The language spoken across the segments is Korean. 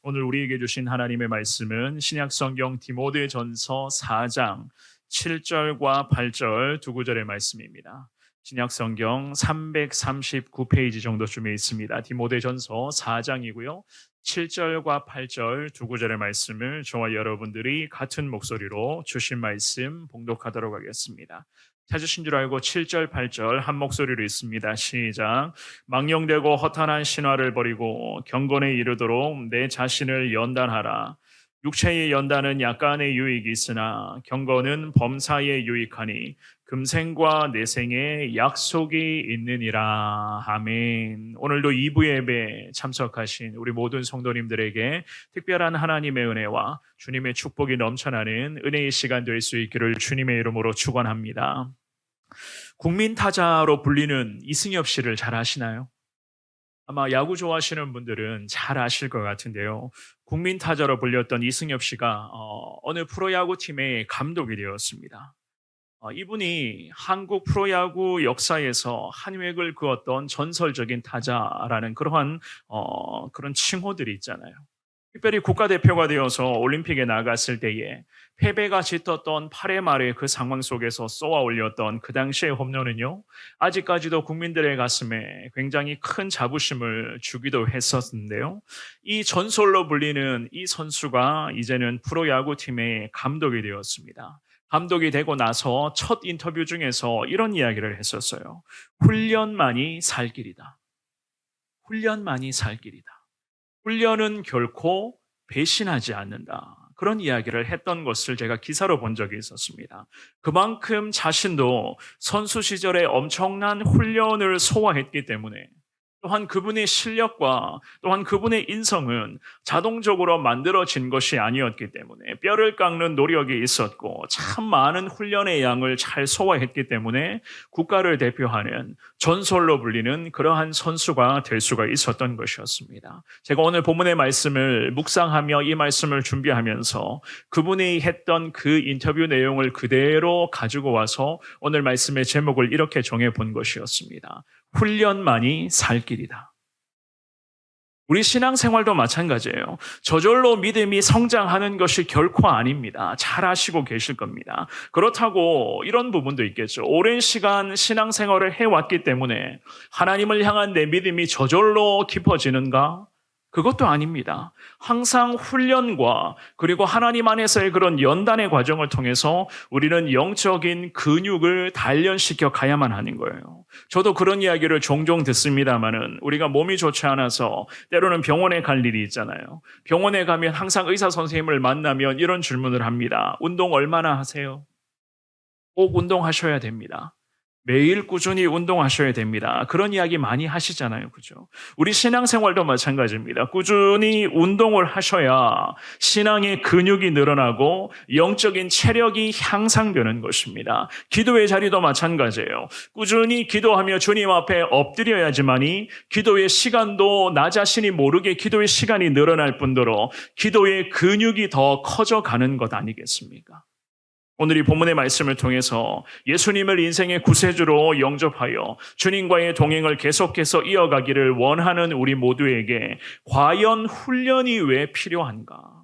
오늘 우리에게 주신 하나님의 말씀은 신약성경 디모데전서 4장 7절과 8절 두 구절의 말씀입니다. 신약성경 339페이지 정도쯤에 있습니다. 디모데전서 4장이고요. 7절과 8절 두 구절의 말씀을 저와 여러분들이 같은 목소리로 주신 말씀 봉독하도록 하겠습니다. 찾으신 줄 알고 7절, 8절 한 목소리로 있습니다. 시작. 망령되고 허탄한 신화를 버리고 경건에 이르도록 내 자신을 연단하라. 육체의 연단은 약간의 유익이 있으나 경건은 범사에 유익하니 금생과 내생에 약속이 있느니라. 아멘. 오늘도 2부 예배 참석하신 우리 모든 성도님들에게 특별한 하나님의 은혜와 주님의 축복이 넘쳐나는 은혜의 시간 될 수 있기를 주님의 이름으로 축원합니다. 국민 타자로 불리는 이승엽 씨를 잘 아시나요? 아마 야구 좋아하시는 분들은 잘 아실 것 같은데요. 국민 타자로 불렸던 이승엽 씨가 어느 프로야구 팀의 감독이 되었습니다. 이분이 한국 프로야구 역사에서 한 획을 그었던 전설적인 타자라는 그런 칭호들이 있잖아요. 특별히 국가대표가 되어서 올림픽에 나갔을 때에 패배가 짙었던 8회 말의 그 상황 속에서 쏘아 올렸던 그 당시의 홈런은요, 아직까지도 국민들의 가슴에 굉장히 큰 자부심을 주기도 했었는데요. 이 전설로 불리는 이 선수가 이제는 프로야구팀의 감독이 되었습니다. 감독이 되고 나서 첫 인터뷰 중에서 이런 이야기를 했었어요. 훈련만이 살 길이다. 훈련만이 살 길이다. 훈련은 결코 배신하지 않는다. 그런 이야기를 했던 것을 제가 기사로 본 적이 있었습니다. 그만큼 자신도 선수 시절에 엄청난 훈련을 소화했기 때문에 또한 그분의 실력과 또한 그분의 인성은 자동적으로 만들어진 것이 아니었기 때문에 뼈를 깎는 노력이 있었고 참 많은 훈련의 양을 잘 소화했기 때문에 국가를 대표하는 전설로 불리는 그러한 선수가 될 수가 있었던 것이었습니다. 제가 오늘 본문의 말씀을 묵상하며 이 말씀을 준비하면서 그분이 했던 그 인터뷰 내용을 그대로 가지고 와서 오늘 말씀의 제목을 이렇게 정해본 것이었습니다. 훈련만이 살 길이다. 우리 신앙생활도 마찬가지예요. 저절로 믿음이 성장하는 것이 결코 아닙니다. 잘 아시고 계실 겁니다. 그렇다고 이런 부분도 있겠죠. 오랜 시간 신앙생활을 해왔기 때문에 하나님을 향한 내 믿음이 저절로 깊어지는가? 그것도 아닙니다. 항상 훈련과 그리고 하나님 안에서의 그런 연단의 과정을 통해서 우리는 영적인 근육을 단련시켜 가야만 하는 거예요. 저도 그런 이야기를 종종 듣습니다만은 우리가 몸이 좋지 않아서 때로는 병원에 갈 일이 있잖아요. 병원에 가면 항상 의사 선생님을 만나면 이런 질문을 합니다. 운동 얼마나 하세요? 꼭 운동하셔야 됩니다. 매일 꾸준히 운동하셔야 됩니다. 그런 이야기 많이 하시잖아요. 그죠? 우리 신앙생활도 마찬가지입니다. 꾸준히 운동을 하셔야 신앙의 근육이 늘어나고 영적인 체력이 향상되는 것입니다. 기도의 자리도 마찬가지예요. 꾸준히 기도하며 주님 앞에 엎드려야지만이 기도의 시간도 나 자신이 모르게 기도의 시간이 늘어날 뿐더러 기도의 근육이 더 커져가는 것 아니겠습니까? 오늘 이 본문의 말씀을 통해서 예수님을 인생의 구세주로 영접하여 주님과의 동행을 계속해서 이어가기를 원하는 우리 모두에게 과연 훈련이 왜 필요한가?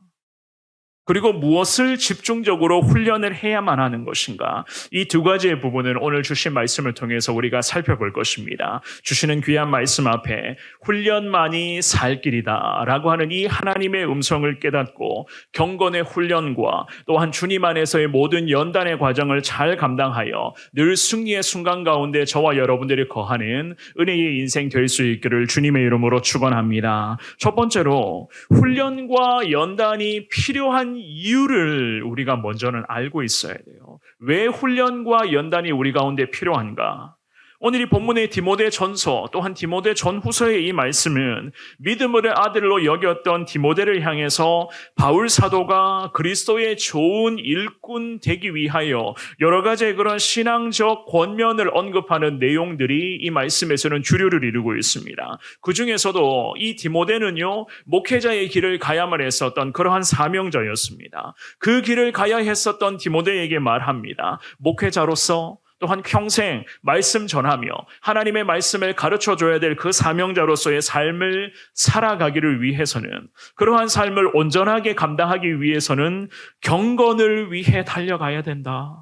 그리고 무엇을 집중적으로 훈련을 해야만 하는 것인가? 이 두 가지의 부분을 오늘 주신 말씀을 통해서 우리가 살펴볼 것입니다. 주시는 귀한 말씀 앞에 훈련만이 살 길이다 라고 하는 이 하나님의 음성을 깨닫고 경건의 훈련과 또한 주님 안에서의 모든 연단의 과정을 잘 감당하여 늘 승리의 순간 가운데 저와 여러분들이 거하는 은혜의 인생 될 수 있기를 주님의 이름으로 축원합니다. 첫 번째로 훈련과 연단이 필요한 이유를 우리가 먼저는 알고 있어야 돼요. 왜 훈련과 연단이 우리 가운데 필요한가? 오늘 이 본문의 디모데 전서 또한 디모데 전후서의 이 말씀은 믿음의 아들로 여겼던 디모데를 향해서 바울 사도가 그리스도의 좋은 일꾼 되기 위하여 여러 가지 그런 신앙적 권면을 언급하는 내용들이 이 말씀에서는 주류를 이루고 있습니다. 그 중에서도 이 디모데는요, 목회자의 길을 가야만 했었던 그러한 사명자였습니다. 그 길을 가야 했었던 디모데에게 말합니다. 목회자로서 또한 평생 말씀 전하며 하나님의 말씀을 가르쳐줘야 될 그 사명자로서의 삶을 살아가기를 위해서는, 그러한 삶을 온전하게 감당하기 위해서는 경건을 위해 달려가야 된다.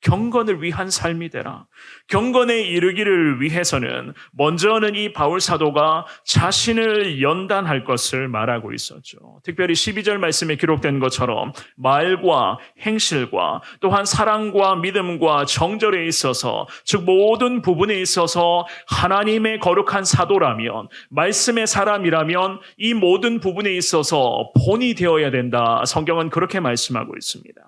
경건을 위한 삶이 되라. 경건에 이르기를 위해서는 먼저는 이 바울 사도가 자신을 연단할 것을 말하고 있었죠. 특별히 12절 말씀에 기록된 것처럼 말과 행실과 또한 사랑과 믿음과 정절에 있어서, 즉 모든 부분에 있어서 하나님의 거룩한 사도라면, 말씀의 사람이라면 이 모든 부분에 있어서 본이 되어야 된다. 성경은 그렇게 말씀하고 있습니다.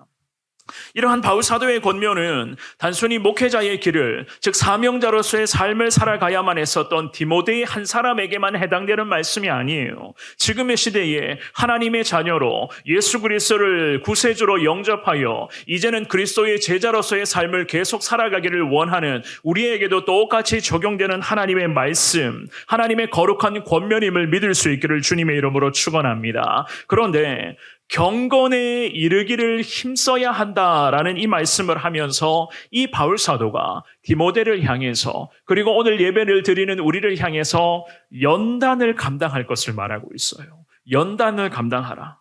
이러한 바울 사도의 권면은 단순히 목회자의 길을, 즉 사명자로서의 삶을 살아가야만 했었던 디모데의 한 사람에게만 해당되는 말씀이 아니에요. 지금의 시대에 하나님의 자녀로 예수 그리스도를 구세주로 영접하여 이제는 그리스도의 제자로서의 삶을 계속 살아가기를 원하는 우리에게도 똑같이 적용되는 하나님의 말씀, 하나님의 거룩한 권면임을 믿을 수 있기를 주님의 이름으로 축원합니다. 그런데 경건에 이르기를 힘써야 한다라는 이 말씀을 하면서 이 바울 사도가 디모데를 향해서, 그리고 오늘 예배를 드리는 우리를 향해서 연단을 감당할 것을 말하고 있어요. 연단을 감당하라.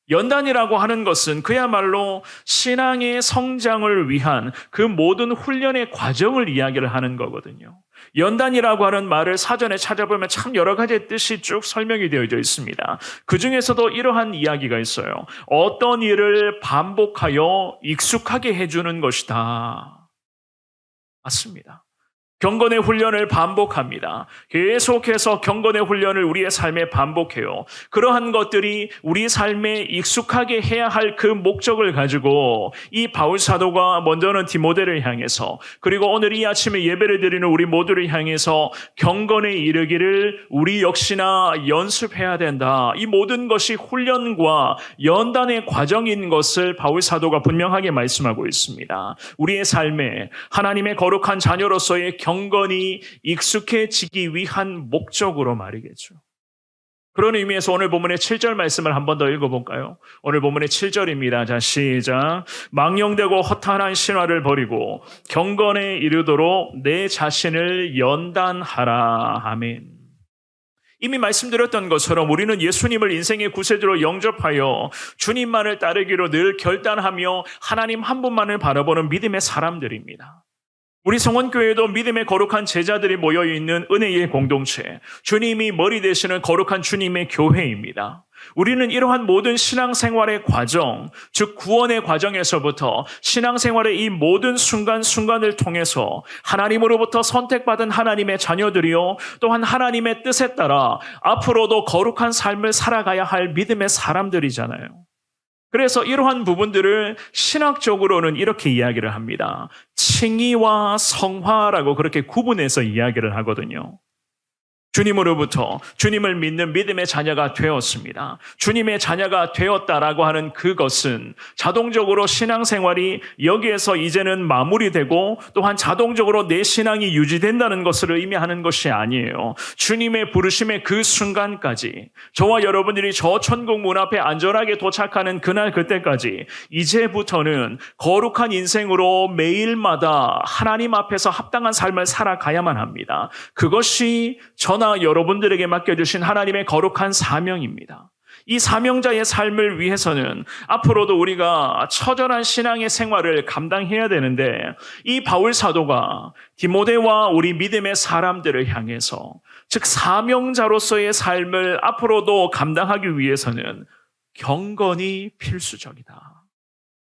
연단이라고 하는 것은 그야말로 신앙의 성장을 위한 그 모든 훈련의 과정을 이야기를 하는 거거든요. 연단이라고 하는 말을 사전에 찾아보면 참 여러 가지 뜻이 쭉 설명이 되어져 있습니다. 그 중에서도 이러한 이야기가 있어요. 어떤 일을 반복하여 익숙하게 해주는 것이다. 맞습니다. 경건의 훈련을 반복합니다. 계속해서 경건의 훈련을 우리의 삶에 반복해요. 그러한 것들이 우리 삶에 익숙하게 해야 할 그 목적을 가지고 이 바울 사도가 먼저는 디모데를 향해서, 그리고 오늘 이 아침에 예배를 드리는 우리 모두를 향해서 경건에 이르기를 우리 역시나 연습해야 된다. 이 모든 것이 훈련과 연단의 과정인 것을 바울 사도가 분명하게 말씀하고 있습니다. 우리의 삶에 하나님의 거룩한 자녀로서의 경건이 익숙해지기 위한 목적으로 말이겠죠. 그런 의미에서 오늘 본문의 7절 말씀을 한 번 더 읽어볼까요? 오늘 본문의 7절입니다. 자, 시작. 망령되고 허탄한 신화를 버리고 경건에 이르도록 내 자신을 연단하라. 아멘. 이미 말씀드렸던 것처럼 우리는 예수님을 인생의 구세주로 영접하여 주님만을 따르기로 늘 결단하며 하나님 한 분만을 바라보는 믿음의 사람들입니다. 우리 성원교회도 믿음의 거룩한 제자들이 모여있는 은혜의 공동체, 주님이 머리 되시는 거룩한 주님의 교회입니다. 우리는 이러한 모든 신앙생활의 과정, 즉 구원의 과정에서부터 신앙생활의 이 모든 순간순간을 통해서 하나님으로부터 선택받은 하나님의 자녀들이요, 또한 하나님의 뜻에 따라 앞으로도 거룩한 삶을 살아가야 할 믿음의 사람들이잖아요. 그래서 이러한 부분들을 신학적으로는 이렇게 이야기를 합니다. 칭의와 성화라고 그렇게 구분해서 이야기를 하거든요. 주님으로부터 주님을 믿는 믿음의 자녀가 되었습니다. 주님의 자녀가 되었다라고 하는 그것은 자동적으로 신앙생활이 여기에서 이제는 마무리되고 또한 자동적으로 내 신앙이 유지된다는 것을 의미하는 것이 아니에요. 주님의 부르심의 그 순간까지, 저와 여러분들이 저 천국 문 앞에 안전하게 도착하는 그날 그때까지 이제부터는 거룩한 인생으로 매일마다 하나님 앞에서 합당한 삶을 살아가야만 합니다. 그것이 저나 여러분들에게 맡겨주신 하나님의 거룩한 사명입니다. 이 사명자의 삶을 위해서는 앞으로도 우리가 처절한 신앙의 생활을 감당해야 되는데, 이 바울 사도가 디모데와 우리 믿음의 사람들을 향해서, 즉 사명자로서의 삶을 앞으로도 감당하기 위해서는 경건이 필수적이다.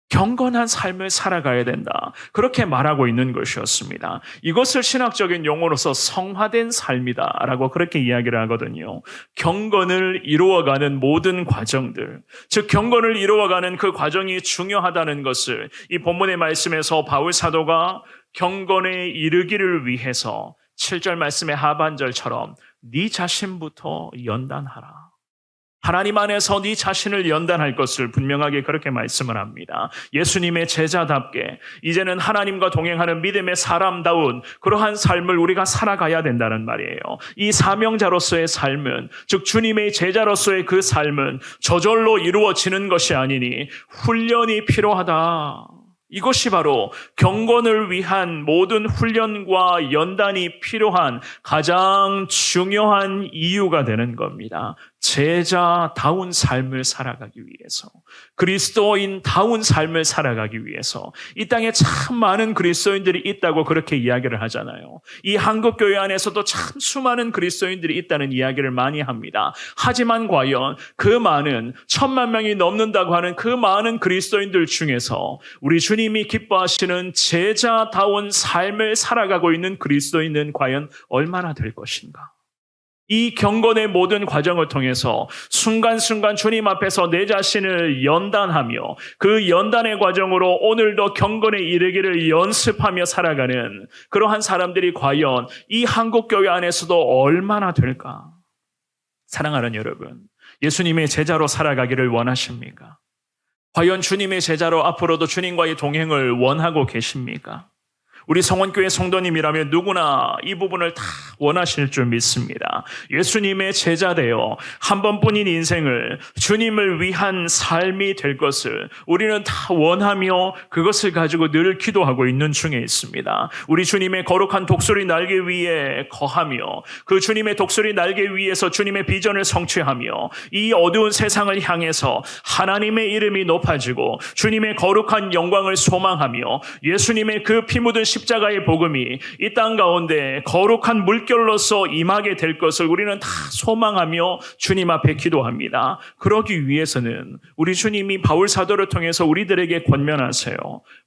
경건한 삶을 살아가야 된다. 그렇게 말하고 있는 것이었습니다. 이것을 신학적인 용어로서 성화된 삶이다라고 그렇게 이야기를 하거든요. 경건을 이루어가는 모든 과정들, 즉 경건을 이루어가는 그 과정이 중요하다는 것을 이 본문의 말씀에서 바울 사도가 경건에 이르기를 위해서 7절 말씀의 하반절처럼 네 자신부터 연단하라. 하나님 안에서 네 자신을 연단할 것을 분명하게 그렇게 말씀을 합니다. 예수님의 제자답게 이제는 하나님과 동행하는 믿음의 사람다운 그러한 삶을 우리가 살아가야 된다는 말이에요. 이 사명자로서의 삶은, 즉 주님의 제자로서의 그 삶은 저절로 이루어지는 것이 아니니 훈련이 필요하다. 이것이 바로 경건을 위한 모든 훈련과 연단이 필요한 가장 중요한 이유가 되는 겁니다. 제자다운 삶을 살아가기 위해서, 그리스도인다운 삶을 살아가기 위해서. 이 땅에 참 많은 그리스도인들이 있다고 그렇게 이야기를 하잖아요. 이 한국교회 안에서도 참 수많은 그리스도인들이 있다는 이야기를 많이 합니다. 하지만 과연 그 많은 1,000만 명이 넘는다고 하는 그 많은 그리스도인들 중에서 우리 주님이 기뻐하시는 제자다운 삶을 살아가고 있는 그리스도인은 과연 얼마나 될 것인가? 이 경건의 모든 과정을 통해서 순간순간 주님 앞에서 내 자신을 연단하며 그 연단의 과정으로 오늘도 경건에 이르기를 연습하며 살아가는 그러한 사람들이 과연 이 한국교회 안에서도 얼마나 될까? 사랑하는 여러분, 예수님의 제자로 살아가기를 원하십니까? 과연 주님의 제자로 앞으로도 주님과의 동행을 원하고 계십니까? 우리 성원교회 성도님이라면 누구나 이 부분을 다 원하실 줄 믿습니다. 예수님의 제자 되어 한 번뿐인 인생을 주님을 위한 삶이 될 것을 우리는 다 원하며 그것을 가지고 늘 기도하고 있는 중에 있습니다. 우리 주님의 거룩한 독수리 날개 위에 거하며 그 주님의 독수리 날개 위에서 주님의 비전을 성취하며 이 어두운 세상을 향해서 하나님의 이름이 높아지고 주님의 거룩한 영광을 소망하며 예수님의 그 피 묻은 십자가의 복음이 이 땅 가운데 거룩한 물결로서 임하게 될 것을 우리는 다 소망하며 주님 앞에 기도합니다. 그러기 위해서는 우리 주님이 바울 사도를 통해서 우리들에게 권면하세요.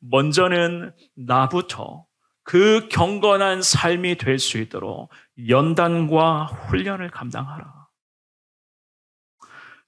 먼저는 나부터 그 경건한 삶이 될 수 있도록 연단과 훈련을 감당하라.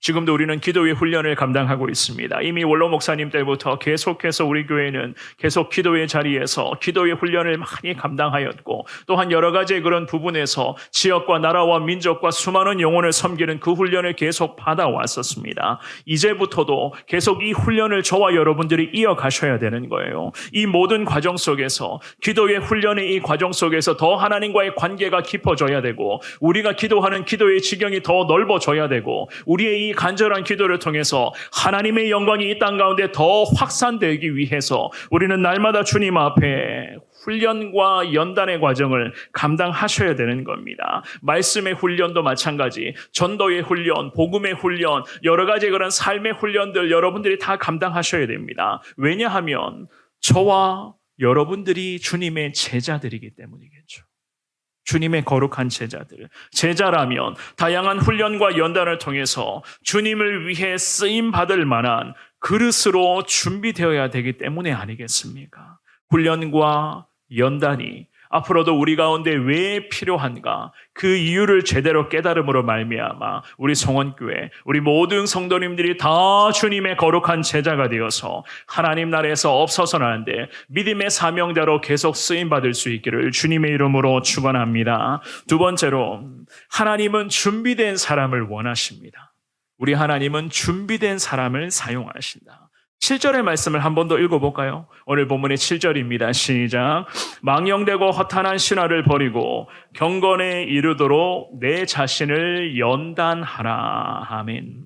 지금도 우리는 기도의 훈련을 감당하고 있습니다. 이미 원로 목사님 때부터 계속해서 우리 교회는 계속 기도의 자리에서 기도의 훈련을 많이 감당하였고 또한 여러 가지의 그런 부분에서 지역과 나라와 민족과 수많은 영혼을 섬기는 그 훈련을 계속 받아왔었습니다. 이제부터도 계속 이 훈련을 저와 여러분들이 이어가셔야 되는 거예요. 이 모든 과정 속에서 기도의 훈련의 이 과정 속에서 더 하나님과의 관계가 깊어져야 되고 우리가 기도하는 기도의 지경이 더 넓어져야 되고 우리의 이 간절한 기도를 통해서 하나님의 영광이 이 땅 가운데 더 확산되기 위해서 우리는 날마다 주님 앞에 훈련과 연단의 과정을 감당하셔야 되는 겁니다. 말씀의 훈련도 마찬가지, 전도의 훈련, 복음의 훈련, 여러 가지 그런 삶의 훈련들 여러분들이 다 감당하셔야 됩니다. 왜냐하면 저와 여러분들이 주님의 제자들이기 때문이겠죠. 주님의 거룩한 제자들, 제자라면 다양한 훈련과 연단을 통해서 주님을 위해 쓰임받을 만한 그릇으로 준비되어야 되기 때문에 아니겠습니까? 훈련과 연단이 앞으로도 우리 가운데 왜 필요한가? 그 이유를 제대로 깨달음으로 말미암아 우리 성원교회, 우리 모든 성도님들이 다 주님의 거룩한 제자가 되어서 하나님 나라에서 없어서는 안 돼 믿음의 사명자로 계속 쓰임받을 수 있기를 주님의 이름으로 축원합니다. 두 번째로, 하나님은 준비된 사람을 원하십니다. 우리 하나님은 준비된 사람을 사용하신다. 7절의 말씀을 한 번 더 읽어볼까요? 오늘 본문의 7절입니다. 시작. 망령되고 허탄한 신화를 버리고 경건에 이르도록 내 자신을 연단하라. 아멘.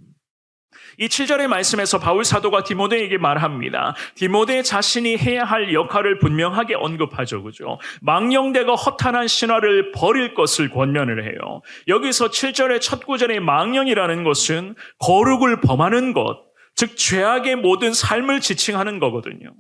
이 7절의 말씀에서 바울 사도가 디모데에게 말합니다. 디모데 자신이 해야 할 역할을 분명하게 언급하죠. 그죠? 망령되고 허탄한 신화를 버릴 것을 권면을 해요. 여기서 7절의 첫 구절의 망령이라는 것은 거룩을 범하는 것, 즉 죄악의 모든 삶을 지칭하는 거거든요.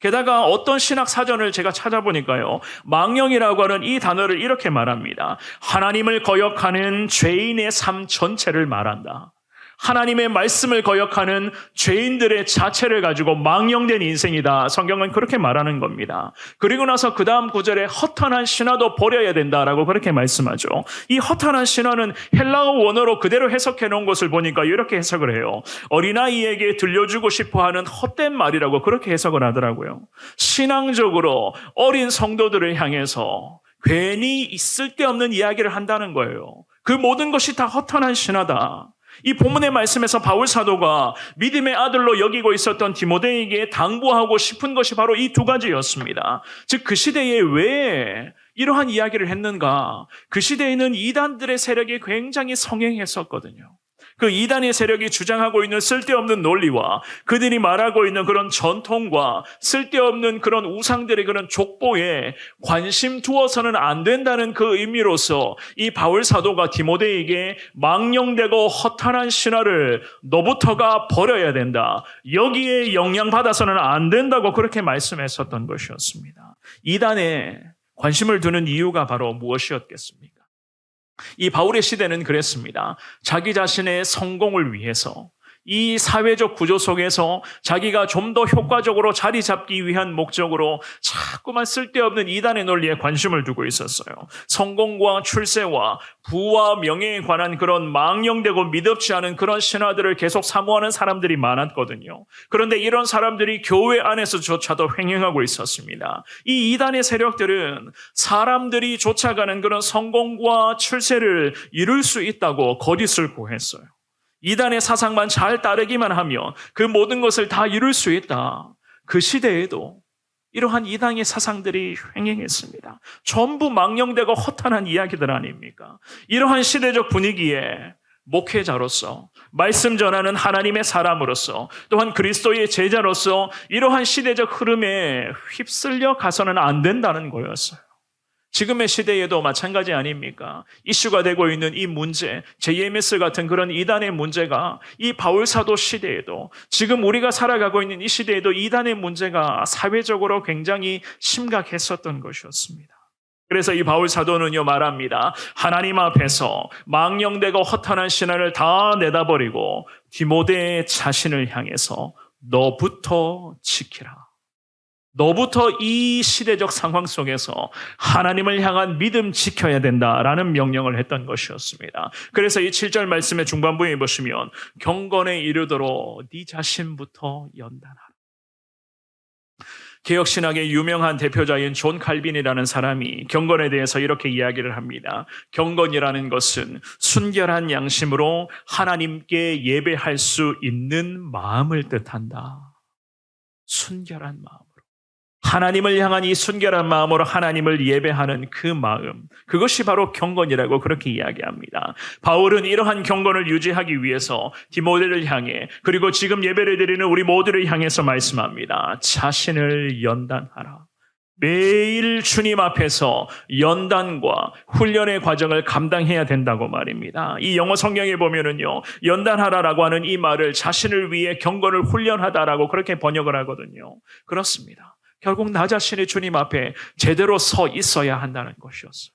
게다가 어떤 신학 사전을 제가 찾아보니까요, 망령이라고 하는 이 단어를 이렇게 말합니다. 하나님을 거역하는 죄인의 삶 전체를 말한다. 하나님의 말씀을 거역하는 죄인들의 자체를 가지고 망령된 인생이다. 성경은 그렇게 말하는 겁니다. 그리고 나서 그 다음 구절에 허탄한 신화도 버려야 된다라고 그렇게 말씀하죠. 이 허탄한 신화는 헬라어 원어로 그대로 해석해 놓은 것을 보니까 이렇게 해석을 해요. 어린아이에게 들려주고 싶어하는 헛된 말이라고 그렇게 해석을 하더라고요. 신앙적으로 어린 성도들을 향해서 괜히 쓸데없는 이야기를 한다는 거예요. 그 모든 것이 다 허탄한 신화다. 이 본문의 말씀에서 바울 사도가 믿음의 아들로 여기고 있었던 디모데에게 당부하고 싶은 것이 바로 이 두 가지였습니다. 즉 그 시대에 왜 이러한 이야기를 했는가? 그 시대에는 이단들의 세력이 굉장히 성행했었거든요. 그 이단의 세력이 주장하고 있는 쓸데없는 논리와 그들이 말하고 있는 그런 전통과 쓸데없는 그런 우상들의 그런 족보에 관심 두어서는 안 된다는 그 의미로서 이 바울 사도가 디모데에게 망령되고 허탄한 신화를 너부터가 버려야 된다. 여기에 영향받아서는 안 된다고 그렇게 말씀했었던 것이었습니다. 이단에 관심을 두는 이유가 바로 무엇이었겠습니까? 이 바울의 시대는 그랬습니다. 자기 자신의 성공을 위해서 이 사회적 구조 속에서 자기가 좀 더 효과적으로 자리 잡기 위한 목적으로 자꾸만 쓸데없는 이단의 논리에 관심을 두고 있었어요. 성공과 출세와 부와 명예에 관한 그런 망령되고 미덥지 않은 그런 신화들을 계속 사모하는 사람들이 많았거든요. 그런데 이런 사람들이 교회 안에서조차도 횡행하고 있었습니다. 이 이단의 세력들은 사람들이 쫓아가는 그런 성공과 출세를 이룰 수 있다고 거짓을 구했어요. 이단의 사상만 잘 따르기만 하면 그 모든 것을 다 이룰 수 있다. 그 시대에도 이러한 이단의 사상들이 횡행했습니다. 전부 망령되고 허탄한 이야기들 아닙니까? 이러한 시대적 분위기에 목회자로서, 말씀 전하는 하나님의 사람으로서, 또한 그리스도의 제자로서 이러한 시대적 흐름에 휩쓸려 가서는 안 된다는 거였어요. 지금의 시대에도 마찬가지 아닙니까? 이슈가 되고 있는 이 문제, JMS 같은 그런 이단의 문제가 이 바울 사도 시대에도, 지금 우리가 살아가고 있는 이 시대에도 이단의 문제가 사회적으로 굉장히 심각했었던 것이었습니다. 그래서 이 바울 사도는요 말합니다. 하나님 앞에서 망령되고 허탄한 신화를 다 내다버리고 디모데 자신을 향해서 너부터 지키라. 너부터 이 시대적 상황 속에서 하나님을 향한 믿음 지켜야 된다라는 명령을 했던 것이었습니다. 그래서 이 7절 말씀의 중반부에 보시면 경건에 이르도록 네 자신부터 연단하라. 개혁신학의 유명한 대표자인 존 칼빈이라는 사람이 경건에 대해서 이렇게 이야기를 합니다. 경건이라는 것은 순결한 양심으로 하나님께 예배할 수 있는 마음을 뜻한다. 순결한 마음으로. 하나님을 향한 이 순결한 마음으로 하나님을 예배하는 그 마음, 그것이 바로 경건이라고 그렇게 이야기합니다. 바울은 이러한 경건을 유지하기 위해서 디모데를 향해, 그리고 지금 예배를 드리는 우리 모두를 향해서 말씀합니다. 자신을 연단하라. 매일 주님 앞에서 연단과 훈련의 과정을 감당해야 된다고 말입니다. 이 영어 성경에 보면은요, 연단하라라고 하는 이 말을 자신을 위해 경건을 훈련하다라고 그렇게 번역을 하거든요. 그렇습니다. 결국 나 자신이 주님 앞에 제대로 서 있어야 한다는 것이었어요.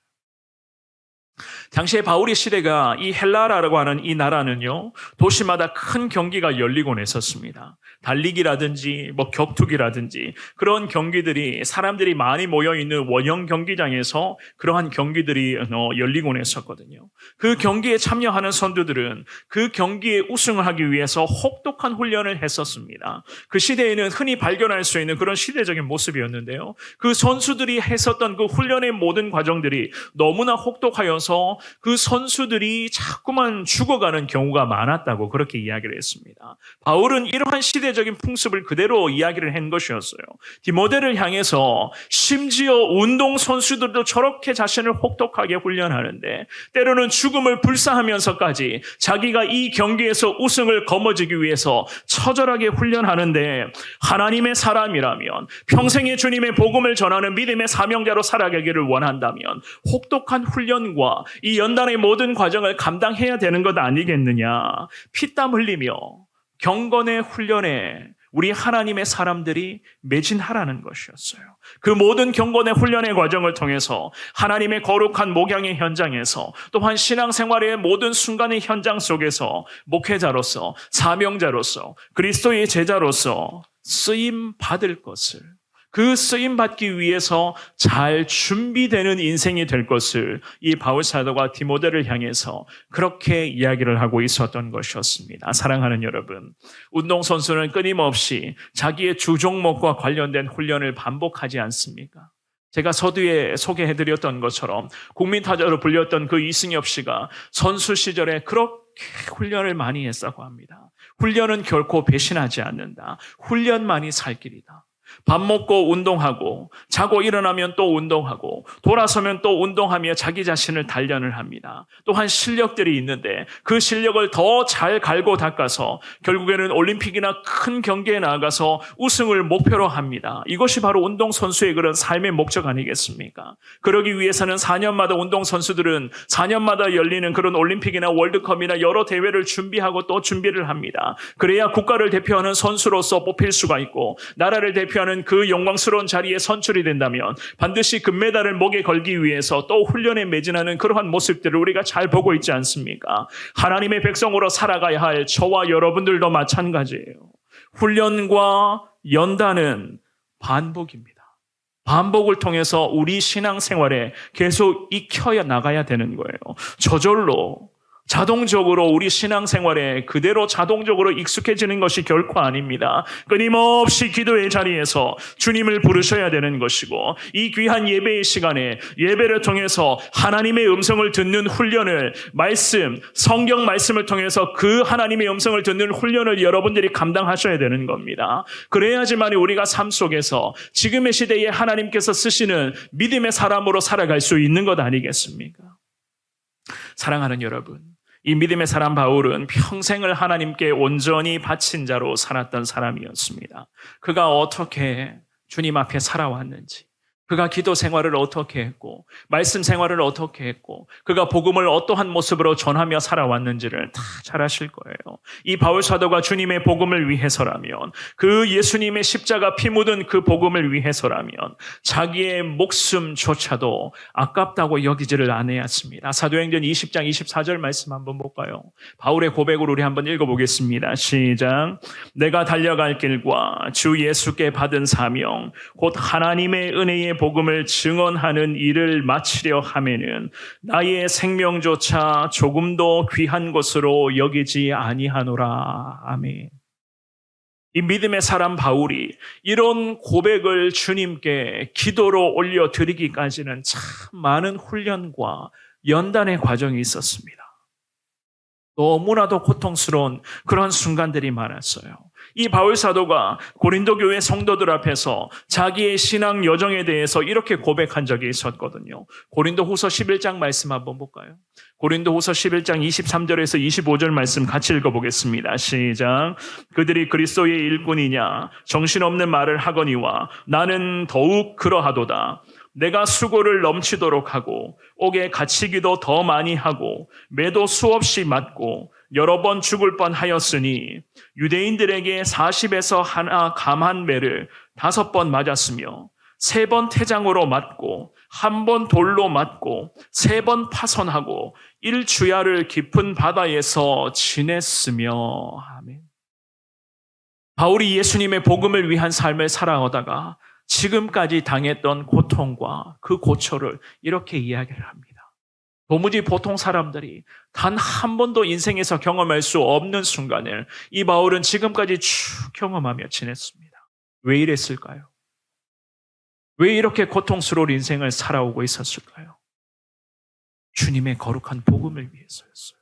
당시에 바울의 시대가 이 헬라라고 하는 이 나라는요, 도시마다 큰 경기가 열리곤 했었습니다. 달리기라든지 격투기라든지 그런 경기들이 사람들이 많이 모여있는 원형 경기장에서 그러한 경기들이 열리곤 했었거든요. 그 경기에 참여하는 선두들은 그 경기에 우승을 하기 위해서 혹독한 훈련을 했었습니다. 그 시대에는 흔히 발견할 수 있는 그런 시대적인 모습이었는데요. 그 선수들이 했었던 그 훈련의 모든 과정들이 너무나 혹독하여서 그 선수들이 자꾸만 죽어가는 경우가 많았다고 그렇게 이야기를 했습니다. 바울은 이러한 시대적인 풍습을 그대로 이야기를 한 것이었어요. 디모데를 향해서 심지어 운동선수들도 저렇게 자신을 혹독하게 훈련하는데 때로는 죽음을 불사하면서까지 자기가 이 경기에서 우승을 거머쥐기 위해서 처절하게 훈련하는데 하나님의 사람이라면 평생의 주님의 복음을 전하는 믿음의 사명자로 살아가기를 원한다면 혹독한 훈련과 이 연단의 모든 과정을 감당해야 되는 것 아니겠느냐. 피땀 흘리며 경건의 훈련에 우리 하나님의 사람들이 매진하라는 것이었어요. 그 모든 경건의 훈련의 과정을 통해서 하나님의 거룩한 목양의 현장에서 또한 신앙생활의 모든 순간의 현장 속에서 목회자로서 사명자로서 그리스도의 제자로서 쓰임 받을 것을, 그 쓰임 받기 위해서 잘 준비되는 인생이 될 것을 이 바울 사도가 디모데를 향해서 그렇게 이야기를 하고 있었던 것이었습니다. 사랑하는 여러분, 운동선수는 끊임없이 자기의 주 종목과 관련된 훈련을 반복하지 않습니까? 제가 서두에 소개해드렸던 것처럼 국민타자로 불렸던 그 이승엽 씨가 선수 시절에 그렇게 훈련을 많이 했다고 합니다. 훈련은 결코 배신하지 않는다. 훈련만이 살 길이다. 밥 먹고 운동하고 자고 일어나면 또 운동하고 돌아서면 또 운동하며 자기 자신을 단련을 합니다. 또한 실력들이 있는데 그 실력을 더 잘 갈고 닦아서 결국에는 올림픽이나 큰 경기에 나가서 우승을 목표로 합니다. 이것이 바로 운동선수의 그런 삶의 목적 아니겠습니까? 그러기 위해서는 4년마다 운동선수들은 4년마다 열리는 그런 올림픽이나 월드컵이나 여러 대회를 준비하고 또 준비를 합니다. 그래야 국가를 대표하는 선수로서 뽑힐 수가 있고 나라를 대표하는 그 영광스러운 자리에 선출이 된다면 반드시 금메달을 목에 걸기 위해서 또 훈련에 매진하는 그러한 모습들을 우리가 잘 보고 있지 않습니까? 하나님의 백성으로 살아가야 할 저와 여러분들도 마찬가지예요. 훈련과 연단은 반복입니다. 반복을 통해서 우리 신앙생활에 계속 익혀야 나가야 되는 거예요. 저절로 자동적으로 우리 신앙생활에 그대로 자동적으로 익숙해지는 것이 결코 아닙니다. 끊임없이 기도의 자리에서 주님을 부르셔야 되는 것이고 이 귀한 예배의 시간에 예배를 통해서 하나님의 음성을 듣는 훈련을 성경 말씀을 통해서 그 하나님의 음성을 듣는 훈련을 여러분들이 감당하셔야 되는 겁니다. 그래야지만 우리가 삶 속에서 지금의 시대에 하나님께서 쓰시는 믿음의 사람으로 살아갈 수 있는 것 아니겠습니까? 사랑하는 여러분, 이 믿음의 사람 바울은 평생을 하나님께 온전히 바친 자로 살았던 사람이었습니다. 그가 어떻게 주님 앞에 살아왔는지, 그가 기도 생활을 어떻게 했고 말씀 생활을 어떻게 했고 그가 복음을 어떠한 모습으로 전하며 살아왔는지를 다 잘 아실 거예요. 이 바울 사도가 주님의 복음을 위해서라면, 그 예수님의 십자가 피 묻은 그 복음을 위해서라면 자기의 목숨조차도 아깝다고 여기지를 않았습니다. 사도행전 20장 24절 말씀 한번 볼까요? 바울의 고백을 우리 한번 읽어보겠습니다. 시작. 내가 달려갈 길과 주 예수께 받은 사명 곧 하나님의 은혜의 복음을 증언하는 일을 마치려 하면은 나의 생명조차 조금도 귀한 것으로 여기지 아니하노라. 아멘. 이 믿음의 사람 바울이 이런 고백을 주님께 기도로 올려드리기까지는 참 많은 훈련과 연단의 과정이 있었습니다. 너무나도 고통스러운 그런 순간들이 많았어요. 이 바울 사도가 고린도 교회 성도들 앞에서 자기의 신앙 여정에 대해서 이렇게 고백한 적이 있었거든요. 고린도 후서 11장 말씀 한번 볼까요? 고린도 후서 11장 23절에서 25절 말씀 같이 읽어보겠습니다. 시작. 그들이 그리스도의 일꾼이냐 정신없는 말을 하거니와 나는 더욱 그러하도다. 내가 수고를 넘치도록 하고 옥에 갇히기도 더 많이 하고 매도 수없이 맞고 여러 번 죽을 뻔하였으니 유대인들에게 40에서 하나 감한 매를 5번 맞았으며 3번 태장으로 맞고 1번 돌로 맞고 3번 파손하고 1주야를 깊은 바다에서 지냈으며. 아멘. 바울이 예수님의 복음을 위한 삶을 살아오다가 지금까지 당했던 고통과 그 고초를 이렇게 이야기를 합니다. 도무지 보통 사람들이 단 한 번도 인생에서 경험할 수 없는 순간을 이 바울은 지금까지 쭉 경험하며 지냈습니다. 왜 이랬을까요? 왜 이렇게 고통스러운 인생을 살아오고 있었을까요? 주님의 거룩한 복음을 위해서였어요.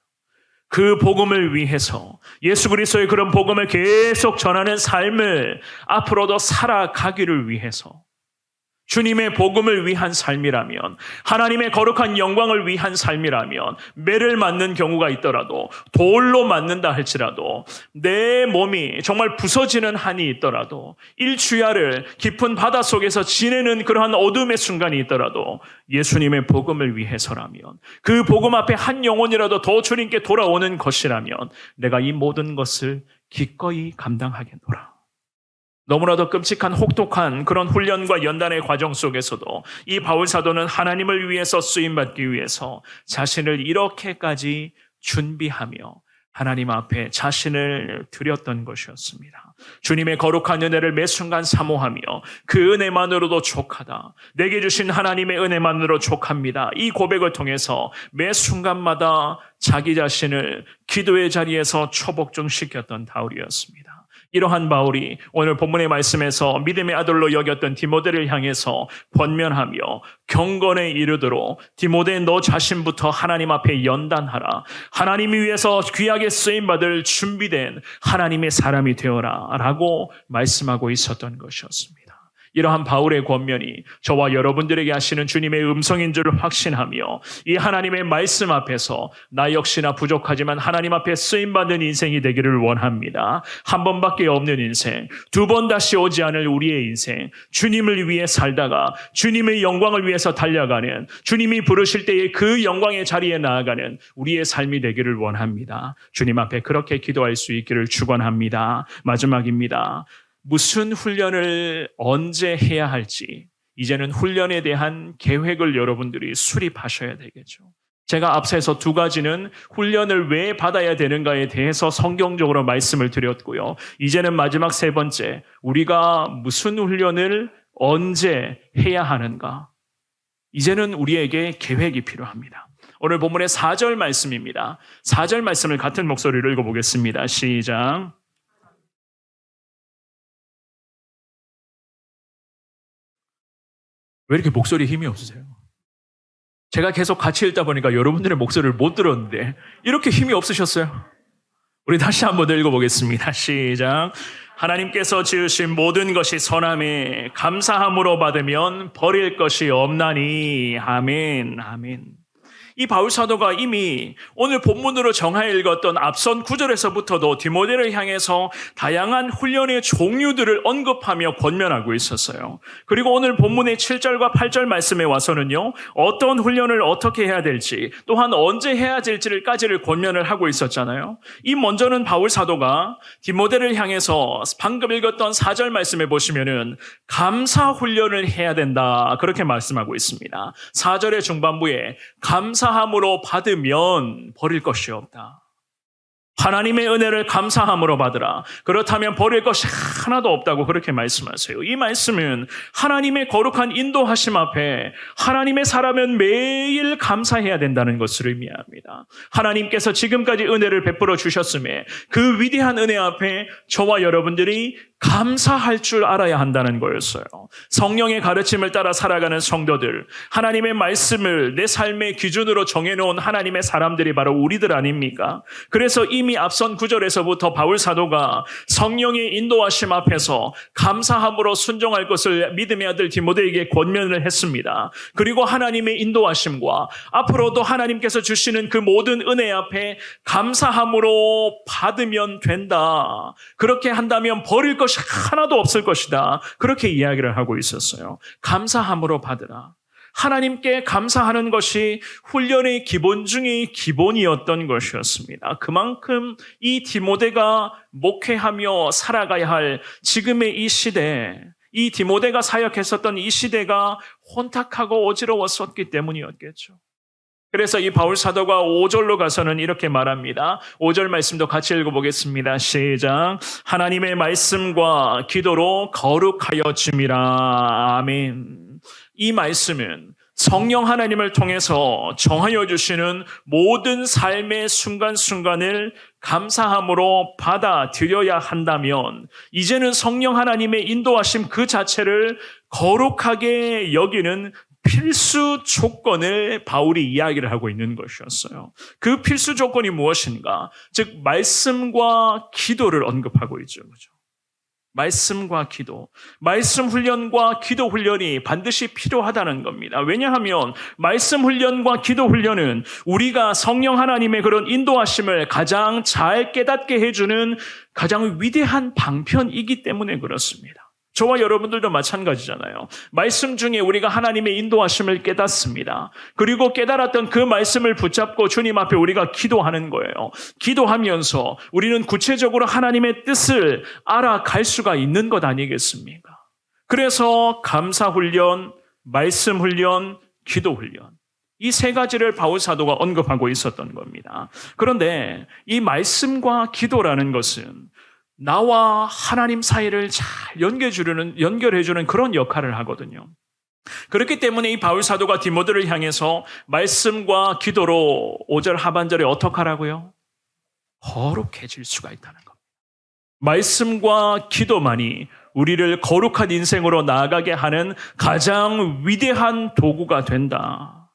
그 복음을 위해서 예수 그리스도의 그런 복음을 계속 전하는 삶을 앞으로도 살아가기를 위해서 주님의 복음을 위한 삶이라면, 하나님의 거룩한 영광을 위한 삶이라면 매를 맞는 경우가 있더라도, 돌로 맞는다 할지라도, 내 몸이 정말 부서지는 한이 있더라도, 일주야를 깊은 바닷속에서 지내는 그러한 어둠의 순간이 있더라도 예수님의 복음을 위해서라면, 그 복음 앞에 한 영혼이라도 더 주님께 돌아오는 것이라면 내가 이 모든 것을 기꺼이 감당하겠노라. 너무나도 끔찍한 혹독한 그런 훈련과 연단의 과정 속에서도 이 바울 사도는 하나님을 위해서 쓰임받기 위해서 자신을 이렇게까지 준비하며 하나님 앞에 자신을 드렸던 것이었습니다. 주님의 거룩한 은혜를 매 순간 사모하며 그 은혜만으로도 족하다. 내게 주신 하나님의 은혜만으로 족합니다. 이 고백을 통해서 매 순간마다 자기 자신을 기도의 자리에서 초복종시켰던 바울이었습니다. 이러한 바울이 오늘 본문의 말씀에서 믿음의 아들로 여겼던 디모데를 향해서 권면하며 경건에 이르도록 디모데 너 자신부터 하나님 앞에 연단하라. 하나님을 위해서 귀하게 쓰임받을 준비된 하나님의 사람이 되어라 라고 말씀하고 있었던 것이었습니다. 이러한 바울의 권면이 저와 여러분들에게 하시는 주님의 음성인 줄 확신하며 이 하나님의 말씀 앞에서 나 역시나 부족하지만 하나님 앞에 쓰임받는 인생이 되기를 원합니다. 한 번밖에 없는 인생, 두 번 다시 오지 않을 우리의 인생, 주님을 위해 살다가 주님의 영광을 위해서 달려가는, 주님이 부르실 때의 그 영광의 자리에 나아가는 우리의 삶이 되기를 원합니다. 주님 앞에 그렇게 기도할 수 있기를 축원합니다. 마지막입니다. 무슨 훈련을 언제 해야 할지 이제는 훈련에 대한 계획을 여러분들이 수립하셔야 되겠죠. 제가 앞서서 두 가지는 훈련을 왜 받아야 되는가에 대해서 성경적으로 말씀을 드렸고요. 이제는 마지막 세 번째, 우리가 무슨 훈련을 언제 해야 하는가? 이제는 우리에게 계획이 필요합니다. 오늘 본문의 4절 말씀입니다. 4절 말씀을 같은 목소리로 읽어보겠습니다. 시작. 왜 이렇게 목소리 힘이 없으세요? 제가 계속 같이 읽다 보니까 여러분들의 목소리를 못 들었는데 이렇게 힘이 없으셨어요? 우리 다시 한번 더 읽어보겠습니다. 시작. 하나님께서 지으신 모든 것이 선함에 감사함으로 받으면 버릴 것이 없나니. 아멘. 아멘. 이 바울 사도가 이미 오늘 본문으로 정하여 읽었던 앞선 구절에서부터도 디모데를 향해서 다양한 훈련의 종류들을 언급하며 권면하고 있었어요. 그리고 오늘 본문의 7절과 8절 말씀에 와서는요, 어떤 훈련을 어떻게 해야 될지, 또한 언제 해야 될지까지를 권면을 하고 있었잖아요. 이 먼저는 바울 사도가 디모데를 향해서 방금 읽었던 4절 말씀에 보시면은 감사 훈련을 해야 된다, 그렇게 말씀하고 있습니다. 4절의 중반부에 감사함으로 받으면 버릴 것이 없다. 하나님의 은혜를 감사함으로 받으라. 그렇다면 버릴 것이 하나도 없다고 그렇게 말씀하세요. 이 말씀은 하나님의 거룩한 인도하심 앞에 하나님의 사람은 매일 감사해야 된다는 것을 의미합니다. 하나님께서 지금까지 은혜를 베풀어 주셨음에 그 위대한 은혜 앞에 저와 여러분들이 감사할 줄 알아야 한다는 거였어요. 성령의 가르침을 따라 살아가는 성도들, 하나님의 말씀을 내 삶의 기준으로 정해놓은 하나님의 사람들이 바로 우리들 아닙니까? 그래서 이미 앞선 구절에서부터 바울 사도가 성령의 인도하심 앞에서 감사함으로 순종할 것을 믿음의 아들 디모데에게 권면을 했습니다. 그리고 하나님의 인도하심과 앞으로도 하나님께서 주시는 그 모든 은혜 앞에 감사함으로 받으면 된다. 그렇게 한다면 버릴 것이 하나도 없을 것이다. 그렇게 이야기를 하고 있었어요. 감사함으로 받으라. 하나님께 감사하는 것이 훈련의 기본 중의 기본이었던 것이었습니다. 그만큼 이 디모데가 목회하며 살아가야 할 지금의 이 시대, 이 디모데가 사역했었던 이 시대가 혼탁하고 어지러웠었기 때문이었겠죠. 그래서 이 바울 사도가 5절로 가서는 이렇게 말합니다. 5절 말씀도 같이 읽어보겠습니다. 시작. 하나님의 말씀과 기도로 거룩하여 줌이라. 아멘. 이 말씀은 성령 하나님을 통해서 정하여 주시는 모든 삶의 순간순간을 감사함으로 받아들여야 한다면 이제는 성령 하나님의 인도하심 그 자체를 거룩하게 여기는 필수 조건을 바울이 이야기를 하고 있는 것이었어요. 그 필수 조건이 무엇인가? 즉 말씀과 기도를 언급하고 있죠. 그렇죠? 말씀과 기도, 말씀 훈련과 기도 훈련이 반드시 필요하다는 겁니다. 왜냐하면 말씀 훈련과 기도 훈련은 우리가 성령 하나님의 그런 인도하심을 가장 잘 깨닫게 해주는 가장 위대한 방편이기 때문에 그렇습니다. 저와 여러분들도 마찬가지잖아요. 말씀 중에 우리가 하나님의 인도하심을 깨닫습니다. 그리고 깨달았던 그 말씀을 붙잡고 주님 앞에 우리가 기도하는 거예요. 기도하면서 우리는 구체적으로 하나님의 뜻을 알아갈 수가 있는 것 아니겠습니까? 그래서 감사 훈련, 말씀 훈련, 기도 훈련. 이 세 가지를 바울 사도가 언급하고 있었던 겁니다. 그런데 이 말씀과 기도라는 것은 나와 하나님 사이를 잘 연결해주는 그런 역할을 하거든요. 그렇기 때문에 이 바울 사도가 디모데를 향해서 말씀과 기도로 5절 하반절에 어떻게 하라고요? 거룩해질 수가 있다는 겁니다. 말씀과 기도만이 우리를 거룩한 인생으로 나아가게 하는 가장 위대한 도구가 된다.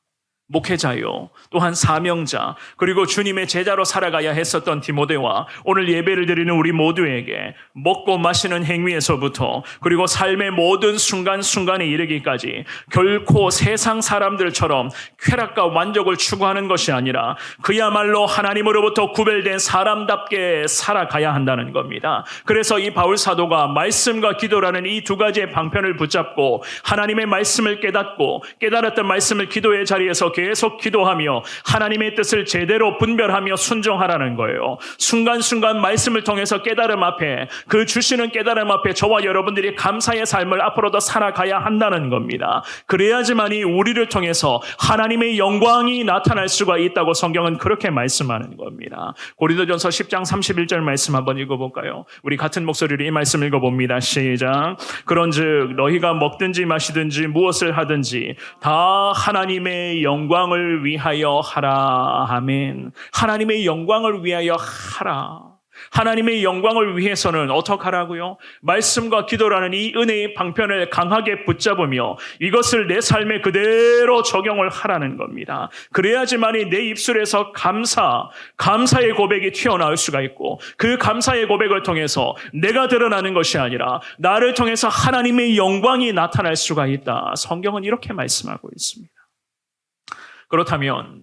목회자요, 또한 사명자, 그리고 주님의 제자로 살아가야 했었던 디모데와 오늘 예배를 드리는 우리 모두에게 먹고 마시는 행위에서부터 그리고 삶의 모든 순간순간에 이르기까지 결코 세상 사람들처럼 쾌락과 만족을 추구하는 것이 아니라 그야말로 하나님으로부터 구별된 사람답게 살아가야 한다는 겁니다. 그래서 이 바울 사도가 말씀과 기도라는 이 두 가지의 방편을 붙잡고 하나님의 말씀을 깨닫고 깨달았던 말씀을 기도의 자리에서 계속 기도하며 하나님의 뜻을 제대로 분별하며 순종하라는 거예요. 순간순간 말씀을 통해서 깨달음 앞에, 그 주시는 깨달음 앞에 저와 여러분들이 감사의 삶을 앞으로도 살아가야 한다는 겁니다. 그래야지만이 우리를 통해서 하나님의 영광이 나타날 수가 있다고 성경은 그렇게 말씀하는 겁니다. 고린도전서 10장 31절 말씀 한번 읽어볼까요? 우리 같은 목소리로 이 말씀 읽어봅니다. 시작. 그런즉 너희가 먹든지 마시든지 무엇을 하든지 다 하나님의 영광을 위하여 하라. 아멘. 하나님의 영광을 위하여 하라. 하나님의 영광을 위해서는 어떻게 하라고요? 말씀과 기도라는 이 은혜의 방편을 강하게 붙잡으며 이것을 내 삶에 그대로 적용을 하라는 겁니다. 그래야지만이 내 입술에서 감사의 고백이 튀어나올 수가 있고 그 감사의 고백을 통해서 내가 드러나는 것이 아니라 나를 통해서 하나님의 영광이 나타날 수가 있다. 성경은 이렇게 말씀하고 있습니다. 그렇다면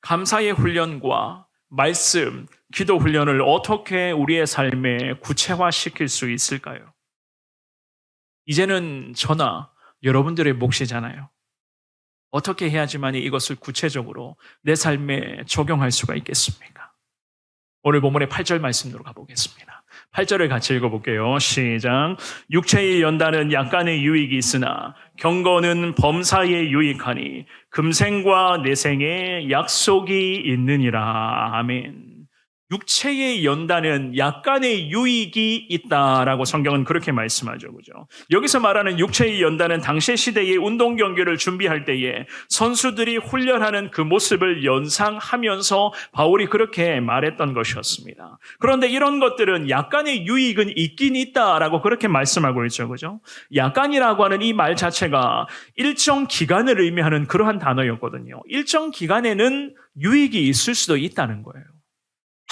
감사의 훈련과 말씀, 기도 훈련을 어떻게 우리의 삶에 구체화시킬 수 있을까요? 이제는 저나 여러분들의 몫이잖아요. 어떻게 해야지만 이것을 구체적으로 내 삶에 적용할 수가 있겠습니까? 오늘 본문의 8절 말씀으로 가보겠습니다. 8절을 같이 읽어볼게요. 시작. 육체의 연단은 약간의 유익이 있으나 경건은 범사에 유익하니 금생과 내생에 약속이 있느니라. 아멘. 육체의 연단은 약간의 유익이 있다라고 성경은 그렇게 말씀하죠. 그죠? 여기서 말하는 육체의 연단은 당시 시대의 운동 경기를 준비할 때에 선수들이 훈련하는 그 모습을 연상하면서 바울이 그렇게 말했던 것이었습니다. 그런데 이런 것들은 약간의 유익은 있긴 있다라고 그렇게 말씀하고 있죠. 그죠? 약간이라고 하는 이 말 자체가 일정 기간을 의미하는 그러한 단어였거든요. 일정 기간에는 유익이 있을 수도 있다는 거예요.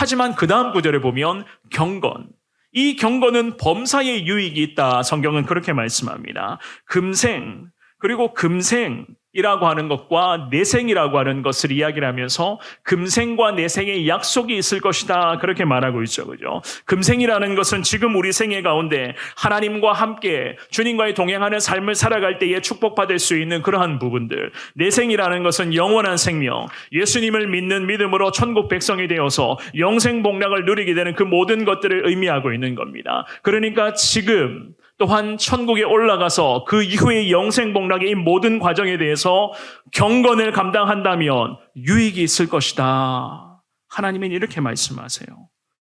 하지만 그 다음 구절에 보면 경건, 이 경건은 범사에 유익이 있다. 성경은 그렇게 말씀합니다. 금생, 그리고 금생이라고 하는 것과 내생이라고 하는 것을 이야기를 하면서 금생과 내생의 약속이 있을 것이다. 그렇게 말하고 있죠. 그죠? 금생이라는 것은 지금 우리 생애 가운데 하나님과 함께 주님과의 동행하는 삶을 살아갈 때에 축복받을 수 있는 그러한 부분들. 내생이라는 것은 영원한 생명, 예수님을 믿는 믿음으로 천국 백성이 되어서 영생 복락을 누리게 되는 그 모든 것들을 의미하고 있는 겁니다. 그러니까 지금 또한 천국에 올라가서 그 이후의 영생 복락의 이 모든 과정에 대해서 경건을 감당한다면 유익이 있을 것이다. 하나님은 이렇게 말씀하세요.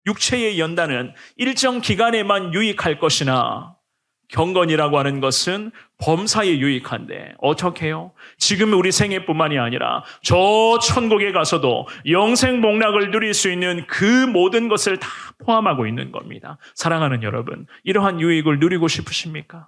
육체의 연단은 일정 기간에만 유익할 것이나 경건이라고 하는 것은 범사에 유익한데 어떻게 해요? 지금 우리 생애뿐만이 아니라 저 천국에 가서도 영생 복락을 누릴 수 있는 그 모든 것을 다 포함하고 있는 겁니다. 사랑하는 여러분, 이러한 유익을 누리고 싶으십니까?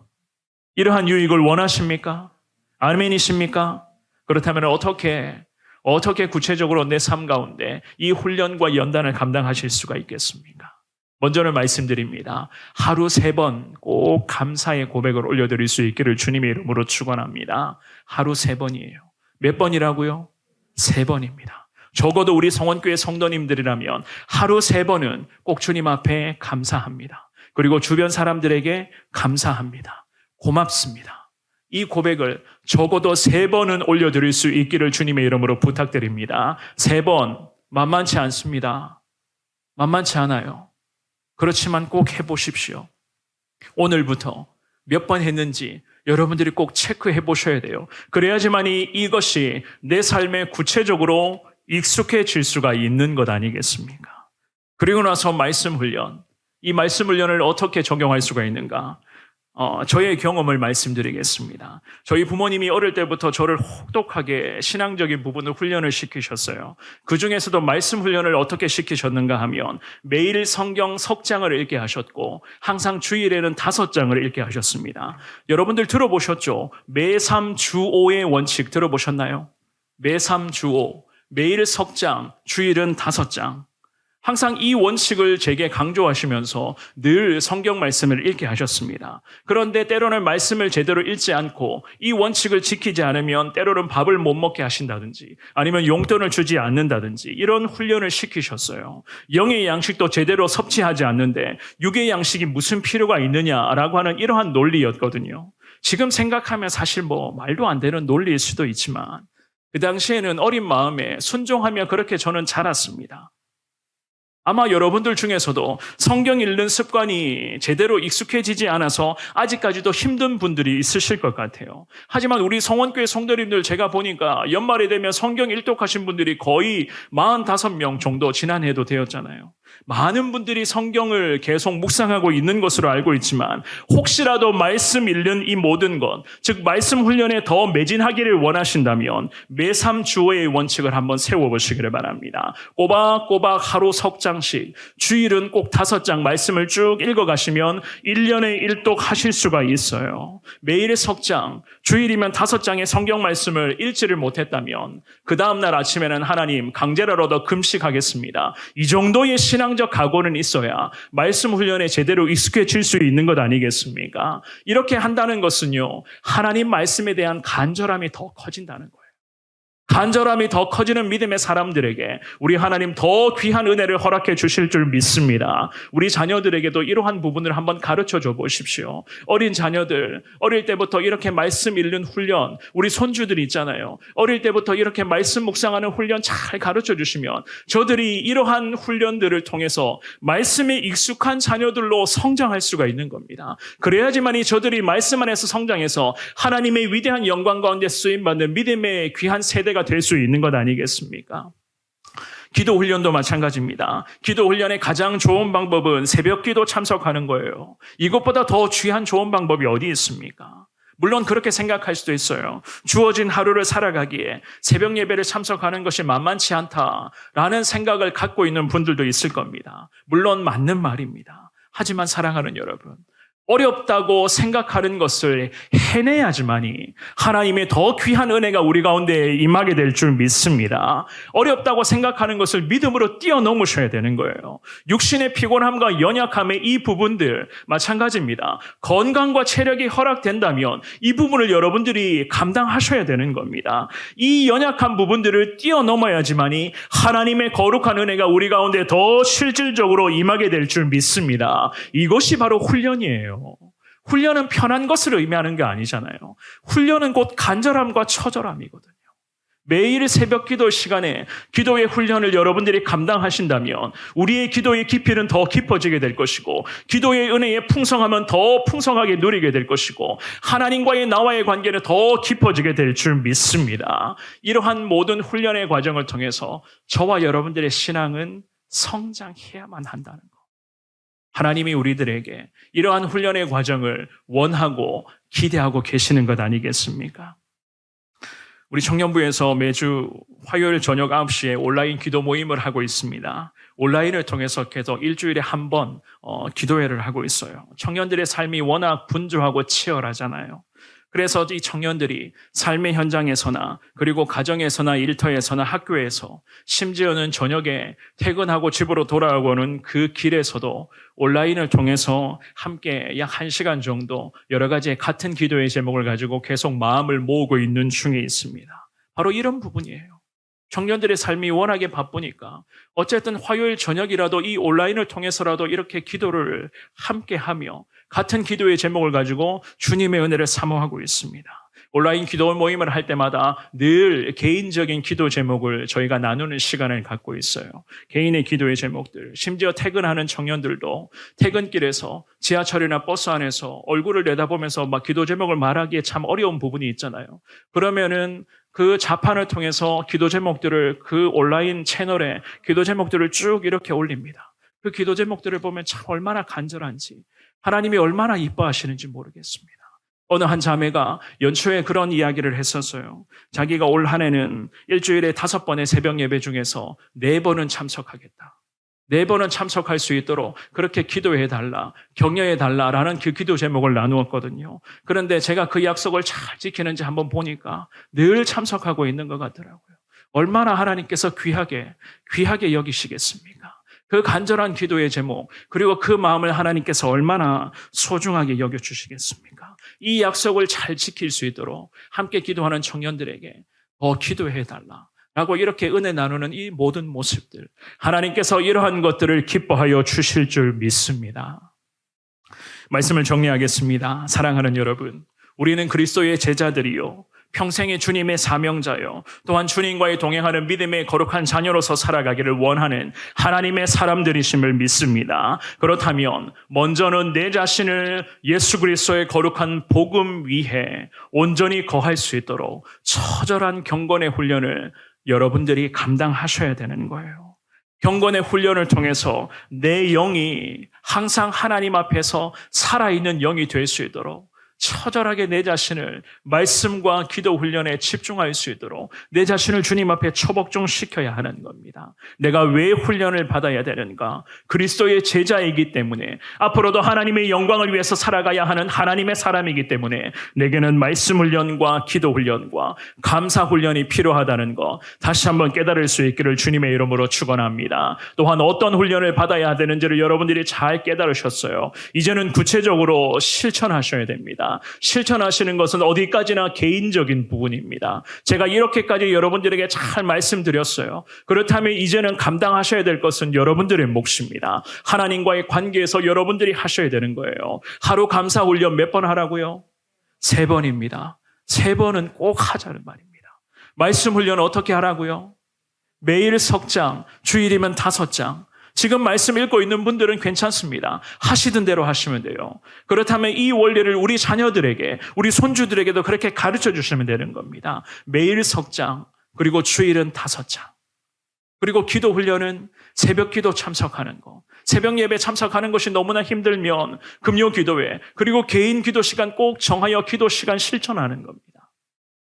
이러한 유익을 원하십니까? 아멘이십니까? 그렇다면 어떻게 구체적으로 내 삶 가운데 이 훈련과 연단을 감당하실 수가 있겠습니까? 먼저는 말씀드립니다. 하루 3번 꼭 감사의 고백을 올려드릴 수 있기를 주님의 이름으로 축원합니다. 하루 3번이에요. 몇 번이라고요? 3번입니다. 적어도 우리 성원교회 성도님들이라면 하루 3번은 꼭 주님 앞에 감사합니다. 그리고 주변 사람들에게 감사합니다. 고맙습니다. 이 고백을 적어도 3번은 올려드릴 수 있기를 주님의 이름으로 부탁드립니다. 3번 만만치 않습니다. 만만치 않아요. 그렇지만 꼭 해보십시오. 오늘부터 몇 번 했는지 여러분들이 꼭 체크해 보셔야 돼요. 그래야지만이 이것이 내 삶에 구체적으로 익숙해질 수가 있는 것 아니겠습니까? 그리고 나서 말씀 훈련. 이 말씀 훈련을 어떻게 적용할 수가 있는가? 저의 경험을 말씀드리겠습니다. 저희 부모님이 어릴 때부터 저를 혹독하게 신앙적인 부분을 훈련을 시키셨어요. 그 중에서도 말씀 훈련을 어떻게 시키셨는가 하면 매일 성경 석 장을 읽게 하셨고 항상 주일에는 5장을 읽게 하셨습니다. 여러분들 들어보셨죠? 매3 주 5의 원칙 들어보셨나요? 매삼 주오, 매일 석장, 주일은 5장. 항상 이 원칙을 제게 강조하시면서 늘 성경 말씀을 읽게 하셨습니다. 그런데 때로는 말씀을 제대로 읽지 않고 이 원칙을 지키지 않으면 때로는 밥을 못 먹게 하신다든지 아니면 용돈을 주지 않는다든지 이런 훈련을 시키셨어요. 영의 양식도 제대로 섭취하지 않는데 육의 양식이 무슨 필요가 있느냐라고 하는 이러한 논리였거든요. 지금 생각하면 사실 말도 안 되는 논리일 수도 있지만 그 당시에는 어린 마음에 순종하며 그렇게 저는 자랐습니다. 아마 여러분들 중에서도 성경 읽는 습관이 제대로 익숙해지지 않아서 아직까지도 힘든 분들이 있으실 것 같아요. 하지만 우리 성원교회 성도님들 제가 보니까 연말이 되면 성경 일독하신 분들이 거의 45명 정도 지난해도 되었잖아요. 많은 분들이 성경을 계속 묵상하고 있는 것으로 알고 있지만 혹시라도 말씀 읽는 이 모든 것, 즉 말씀 훈련에 더 매진하기를 원하신다면 매삼 주오의 원칙을 한번 세워보시기를 바랍니다. 꼬박꼬박 하루 석장씩, 주일은 꼭 5장 말씀을 쭉 읽어가시면 1년에 일독하실 수가 있어요. 매일 석장, 주일이면 5장의 성경 말씀을 읽지를 못했다면 그 다음날 아침에는 하나님 강제로라도 금식하겠습니다. 이 정도의 신앙적 각오는 있어야 말씀 훈련에 제대로 익숙해질 수 있는 것 아니겠습니까? 이렇게 한다는 것은요, 하나님 말씀에 대한 간절함이 더 커진다는 거예요. 간절함이 더 커지는 믿음의 사람들에게 우리 하나님 더 귀한 은혜를 허락해 주실 줄 믿습니다. 우리 자녀들에게도 이러한 부분을 한번 가르쳐 줘 보십시오. 어린 자녀들, 어릴 때부터 이렇게 말씀 읽는 훈련, 우리 손주들이 있잖아요. 어릴 때부터 이렇게 말씀 묵상하는 훈련 잘 가르쳐 주시면 저들이 이러한 훈련들을 통해서 말씀에 익숙한 자녀들로 성장할 수가 있는 겁니다. 그래야지만이 저들이 말씀 안에서 성장해서 하나님의 위대한 영광 가운데 쓰임받는 믿음의 귀한 세대가 될 수 있는 것 아니겠습니까? 기도 훈련도 마찬가지입니다. 기도 훈련의 가장 좋은 방법은 새벽 기도 참석하는 거예요. 이것보다 더 귀한 좋은 방법이 어디 있습니까? 물론 그렇게 생각할 수도 있어요. 주어진 하루를 살아가기에 새벽 예배를 참석하는 것이 만만치 않다라는 생각을 갖고 있는 분들도 있을 겁니다. 물론 맞는 말입니다. 하지만 사랑하는 여러분, 어렵다고 생각하는 것을 해내야지만이 하나님의 더 귀한 은혜가 우리 가운데 임하게 될 줄 믿습니다. 어렵다고 생각하는 것을 믿음으로 뛰어넘으셔야 되는 거예요. 육신의 피곤함과 연약함의 이 부분들 마찬가지입니다. 건강과 체력이 허락된다면 이 부분을 여러분들이 감당하셔야 되는 겁니다. 이 연약한 부분들을 뛰어넘어야지만이 하나님의 거룩한 은혜가 우리 가운데 더 실질적으로 임하게 될 줄 믿습니다. 이것이 바로 훈련이에요. 훈련은 편한 것을 의미하는 게 아니잖아요. 훈련은 곧 간절함과 처절함이거든요. 매일 새벽 기도 시간에 기도의 훈련을 여러분들이 감당하신다면 우리의 기도의 깊이는 더 깊어지게 될 것이고 기도의 은혜의 풍성함은 더 풍성하게 누리게 될 것이고 하나님과의 나와의 관계는 더 깊어지게 될 줄 믿습니다. 이러한 모든 훈련의 과정을 통해서 저와 여러분들의 신앙은 성장해야만 한다는 것. 하나님이 우리들에게 이러한 훈련의 과정을 원하고 기대하고 계시는 것 아니겠습니까? 우리 청년부에서 매주 화요일 저녁 9시에 온라인 기도 모임을 하고 있습니다. 온라인을 통해서 계속 일주일에 한 번 기도회를 하고 있어요. 청년들의 삶이 워낙 분주하고 치열하잖아요. 그래서 이 청년들이 삶의 현장에서나 그리고 가정에서나 일터에서나 학교에서 심지어는 저녁에 퇴근하고 집으로 돌아오고는 그 길에서도 온라인을 통해서 함께 약 1시간 정도 여러 가지 같은 기도의 제목을 가지고 계속 마음을 모으고 있는 중에 있습니다. 바로 이런 부분이에요. 청년들의 삶이 워낙에 바쁘니까 어쨌든 화요일 저녁이라도 이 온라인을 통해서라도 이렇게 기도를 함께 하며 같은 기도의 제목을 가지고 주님의 은혜를 사모하고 있습니다. 온라인 기도 모임을 할 때마다 늘 개인적인 기도 제목을 저희가 나누는 시간을 갖고 있어요. 개인의 기도의 제목들, 심지어 퇴근하는 청년들도 퇴근길에서 지하철이나 버스 안에서 얼굴을 내다보면서 막 기도 제목을 말하기에 참 어려운 부분이 있잖아요. 그러면은 그 자판을 통해서 기도 제목들을 그 온라인 채널에 기도 제목들을 쭉 이렇게 올립니다. 그 기도 제목들을 보면 참 얼마나 간절한지 하나님이 얼마나 이뻐하시는지 모르겠습니다. 어느 한 자매가 연초에 그런 이야기를 했었어요. 자기가 올 한 해는 일주일에 5번의 새벽 예배 중에서 4번은 참석하겠다. 4번은 참석할 수 있도록 그렇게 기도해달라, 격려해달라라는 그 기도 제목을 나누었거든요. 그런데 제가 그 약속을 잘 지키는지 한번 보니까 늘 참석하고 있는 것 같더라고요. 얼마나 하나님께서 귀하게 여기시겠습니까? 그 간절한 기도의 제목, 그리고 그 마음을 하나님께서 얼마나 소중하게 여겨주시겠습니까? 이 약속을 잘 지킬 수 있도록 함께 기도하는 청년들에게 더 기도해달라 라고 이렇게 은혜 나누는 이 모든 모습들, 하나님께서 이러한 것들을 기뻐하여 주실 줄 믿습니다. 말씀을 정리하겠습니다. 사랑하는 여러분, 우리는 그리스도의 제자들이요, 평생의 주님의 사명자요, 또한 주님과의 동행하는 믿음의 거룩한 자녀로서 살아가기를 원하는 하나님의 사람들이심을 믿습니다. 그렇다면 먼저는 내 자신을 예수 그리스도의 거룩한 복음 위에 온전히 거할 수 있도록 처절한 경건의 훈련을 여러분들이 감당하셔야 되는 거예요. 경건의 훈련을 통해서 내 영이 항상 하나님 앞에서 살아있는 영이 될 수 있도록 처절하게 내 자신을 말씀과 기도 훈련에 집중할 수 있도록 내 자신을 주님 앞에 처복종시켜야 하는 겁니다. 내가 왜 훈련을 받아야 되는가? 그리스도의 제자이기 때문에, 앞으로도 하나님의 영광을 위해서 살아가야 하는 하나님의 사람이기 때문에 내게는 말씀 훈련과 기도 훈련과 감사 훈련이 필요하다는 것 다시 한번 깨달을 수 있기를 주님의 이름으로 축원합니다. 또한 어떤 훈련을 받아야 되는지를 여러분들이 잘 깨달으셨어요. 이제는 구체적으로 실천하셔야 됩니다. 실천하시는 것은 어디까지나 개인적인 부분입니다. 제가 이렇게까지 여러분들에게 잘 말씀드렸어요. 그렇다면 이제는 감당하셔야 될 것은 여러분들의 몫입니다. 하나님과의 관계에서 여러분들이 하셔야 되는 거예요. 하루 감사 훈련 몇 번 하라고요? 3번입니다. 3번은 꼭 하자는 말입니다. 말씀 훈련 어떻게 하라고요? 매일 석장, 주일이면 5장. 지금 말씀 읽고 있는 분들은 괜찮습니다. 하시던 대로 하시면 돼요. 그렇다면 이 원리를 우리 자녀들에게, 우리 손주들에게도 그렇게 가르쳐 주시면 되는 겁니다. 매일 석장, 그리고 주일은 5장. 그리고 기도 훈련은 새벽 기도 참석하는 거. 새벽 예배 참석하는 것이 너무나 힘들면 금요 기도회, 그리고 개인 기도 시간 꼭 정하여 기도 시간 실천하는 겁니다.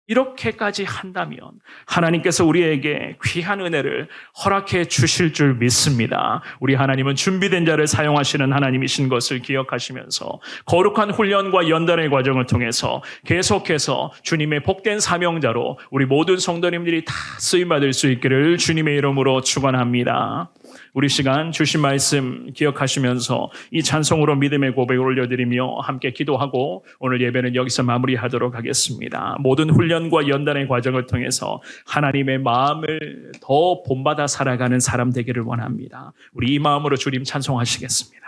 이렇게까지 한다면 하나님께서 우리에게 귀한 은혜를 허락해 주실 줄 믿습니다. 우리 하나님은 준비된 자를 사용하시는 하나님이신 것을 기억하시면서 거룩한 훈련과 연단의 과정을 통해서 계속해서 주님의 복된 사명자로 우리 모든 성도님들이 다 쓰임받을 수 있기를 주님의 이름으로 축원합니다. 우리 시간 주신 말씀 기억하시면서 이 찬송으로 믿음의 고백을 올려드리며 함께 기도하고 오늘 예배는 여기서 마무리하도록 하겠습니다. 모든 훈련과 연단의 과정을 통해서 하나님의 마음을 더 본받아 살아가는 사람 되기를 원합니다. 우리 이 마음으로 주님 찬송하시겠습니다.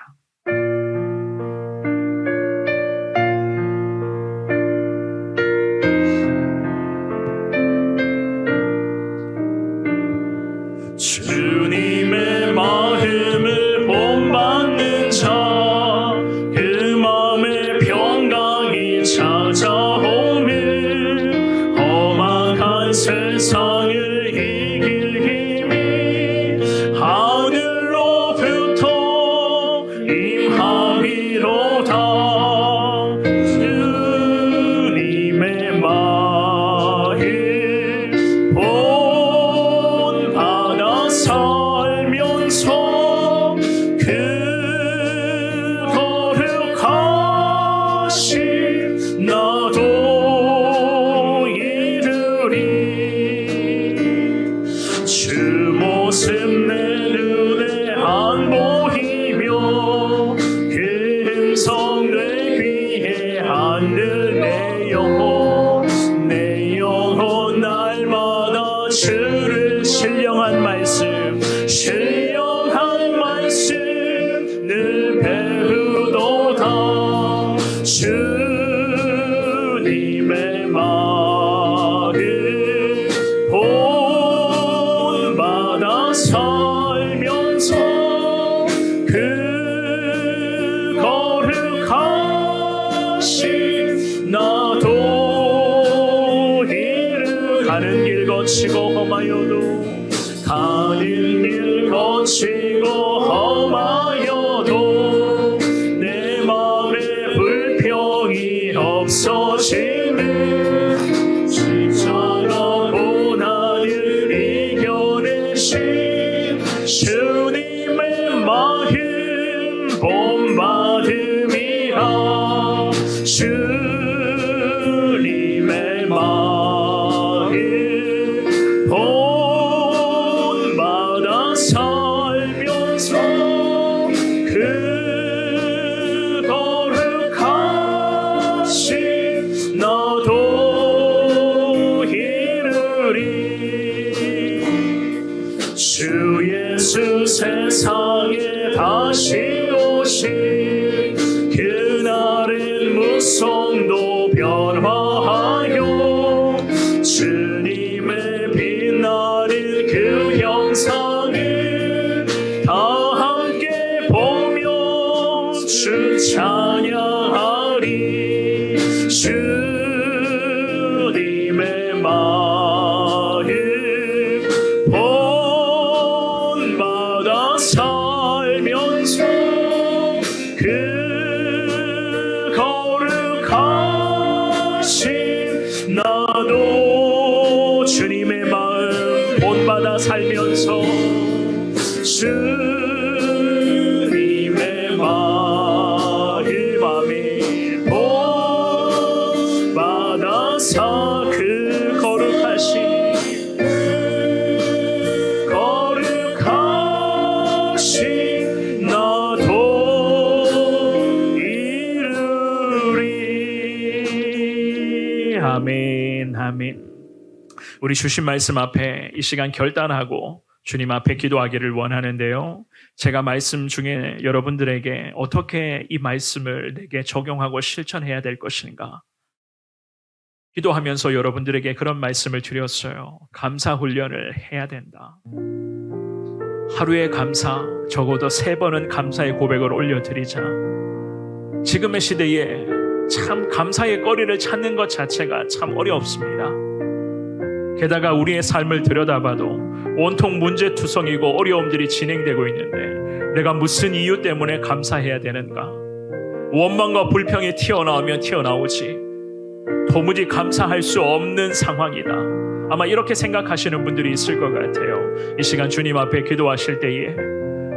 주님의 마음을 본받는 자, 그 마음에 평강이 찾아오면 험악한 세상을 이길 힘이 하늘로부터 임하리로다. 주님의 마음 본받아 살면서 그 거룩하신 나도 이르리. 주 모습 내 눈에 안 보이며 그 음성 내 귀에 안 들내 영혼 날마다 주를 신령한 말씀 늘 배우도다. 주님의 마음 본받아 살면서 그 거룩하신 나도 가는 길 거치고 험하여도 험하여도 내 마음에 불평이 없어지네. 십자가 고난을 이겨내신 주님의 마음 본받음이라. 주님의 마음 주 찬양하리 주님의 마음 본받아 살면서 그 거룩하신 나도 주님의 마음 본받아 살면서 주님의 마음 아멘 본받아서 그 거룩하신 나도 이루리 아멘 아멘. 우리 주신 말씀 앞에 이 시간 결단하고 주님 앞에 기도하기를 원하는데요. 제가 말씀 중에 여러분들에게 어떻게 이 말씀을 내게 적용하고 실천해야 될 것인가? 기도하면서 여러분들에게 그런 말씀을 드렸어요. 감사 훈련을 해야 된다. 하루에 감사, 적어도 3번은 감사의 고백을 올려드리자. 지금의 시대에 참 감사의 거리를 찾는 것 자체가 참 어렵습니다. 게다가 우리의 삶을 들여다봐도 온통 문제투성이고 어려움들이 진행되고 있는데 내가 무슨 이유 때문에 감사해야 되는가? 원망과 불평이 튀어나오면 튀어나오지 도무지 감사할 수 없는 상황이다. 아마 이렇게 생각하시는 분들이 있을 것 같아요. 이 시간 주님 앞에 기도하실 때에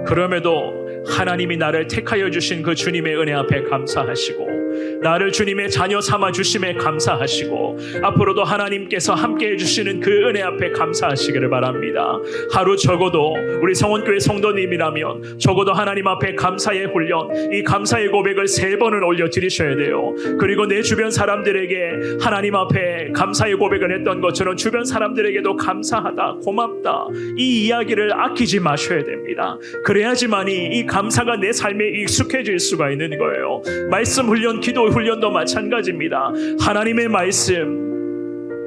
그럼에도 하나님이 나를 택하여 주신 그 주님의 은혜 앞에 감사하시고 나를 주님의 자녀 삼아 주심에 감사하시고 앞으로도 하나님께서 함께 해주시는 그 은혜 앞에 감사하시기를 바랍니다. 하루 적어도 우리 성원교회 성도님이라면 적어도 하나님 앞에 감사의 훈련, 이 감사의 고백을 3번은 올려드리셔야 돼요. 그리고 내 주변 사람들에게 하나님 앞에 감사의 고백을 했던 것처럼 주변 사람들에게도 감사하다, 고맙다 이 이야기를 아끼지 마셔야 됩니다. 그래야지만이 이 감사가 내 삶에 익숙해질 수가 있는 거예요. 말씀 훈련, 기도 훈련도 마찬가지입니다. 하나님의 말씀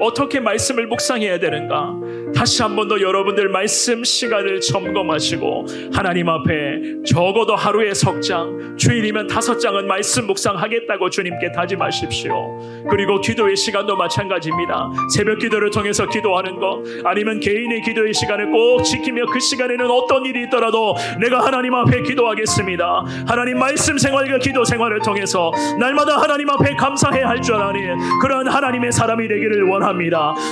어떻게 말씀을 묵상해야 되는가? 다시 한 번 더 여러분들 말씀 시간을 점검하시고 하나님 앞에 적어도 하루에 3장, 주일이면 5장은 말씀 묵상하겠다고 주님께 다짐하십시오. 그리고 기도의 시간도 마찬가지입니다. 새벽 기도를 통해서 기도하는 것 아니면 개인의 기도의 시간을 꼭 지키며 그 시간에는 어떤 일이 있더라도 내가 하나님 앞에 기도하겠습니다. 하나님 말씀 생활과 기도 생활을 통해서 날마다 하나님 앞에 감사해야 할 줄 아는 그러한 하나님의 사람이 되기를 원합니다.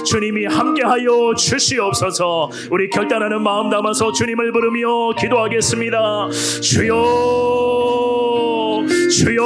주님이 함께하여 주시옵소서. 우리 결단하는 마음 담아서 주님을 부르며 기도하겠습니다. 주여 주여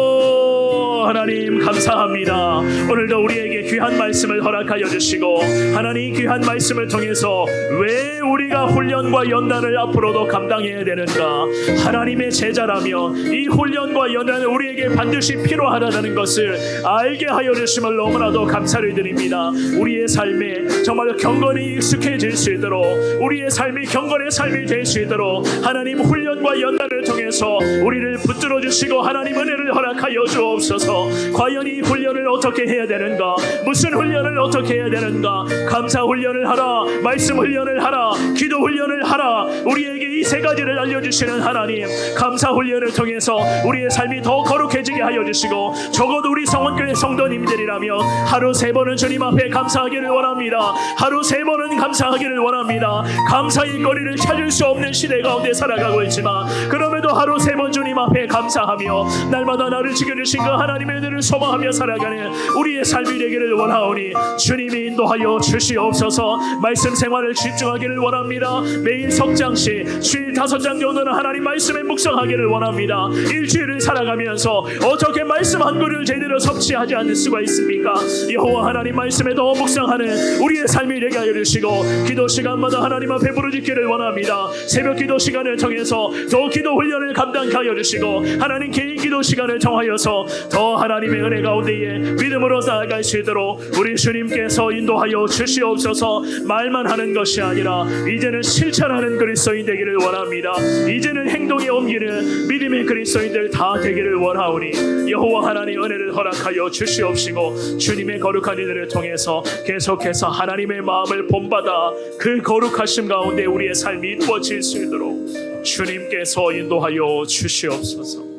주여 하나님 감사합니다. 오늘도 우리에게 귀한 말씀을 허락하여 주시고 하나님 귀한 말씀을 통해서 왜 우리가 훈련과 연단을 앞으로도 감당해야 되는가? 하나님의 제자라면 이 훈련과 연단은 우리에게 반드시 필요하다는 것을 알게 하여 주심을 너무나도 감사를 드립니다. 우리의 삶에 정말로 경건이 익숙해질 수 있도록 우리의 삶이 경건의 삶이 될 수 있도록 하나님 훈련과 연단을 통해서 우리를 붙들어 주시고 하나님 은혜를 허락하여 주옵소서. 과연 이 훈련을 어떻게 해야 되는가? 무슨 훈련을 어떻게 해야 되는가? 감사 훈련을 하라, 말씀 훈련을 하라, 기도 훈련을 하라. 우리에게 이 3가지를 알려주시는 하나님, 감사 훈련을 통해서 우리의 삶이 더 거룩해지게 하여 주시고 적어도 우리 성원교회 성도님들이라면 하루 3번은 주님 앞에 감사하기를 원합니다. 하루 3번은 감사하기를 원합니다. 감사의 거리를 찾을 수 없는 시대 가운데 살아가고 있지만 그럼에도 하루 3번 주님 앞에 감사하며 날마다 나를 지켜주신 그 하나님의 은혜를 소망하며 살아가는 우리의 삶이 되기를 원하오니 주님이 인도하여 주시옵소서. 말씀 생활을 집중하기를 원합니다. 매일 석장씩 주일 5장 정도는 하나님 말씀에 묵상하기를 원합니다. 일주일을 살아가면서 어떻게 말씀 한 그릇을 제대로 섭취하지 않을 수가 있습니까? 여호와 하나님 말씀에 더 묵상하는 우리의 삶이 되게 하여 주시고 기도 시간마다 하나님 앞에 부르짖기를 원합니다. 새벽 기도 시간을 통해서 더 기도 훈련을 감당케 하여 주시고 하나님 개인 기도 시간을 통하여서 더 하나님의 은혜 가운데에 믿음으로 나아갈 수 있도록 있도록 우리 주님께서 인도하여 주시옵소서. 말만 하는 것이 아니라 이제는 실천하는 그리스도인 되기를 원합니다. 이제는 행동에 옮기는 믿음의 그리스도인들 다 되기를 원하오니 여호와 하나님 은혜를 허락하여 주시옵시고 주님의 거룩한 일들을 통해서 계속해서 하나님의 마음을 본받아 그 거룩하심 가운데 우리의 삶이 이루어질 수 있도록 주님께서 인도하여 주시옵소서.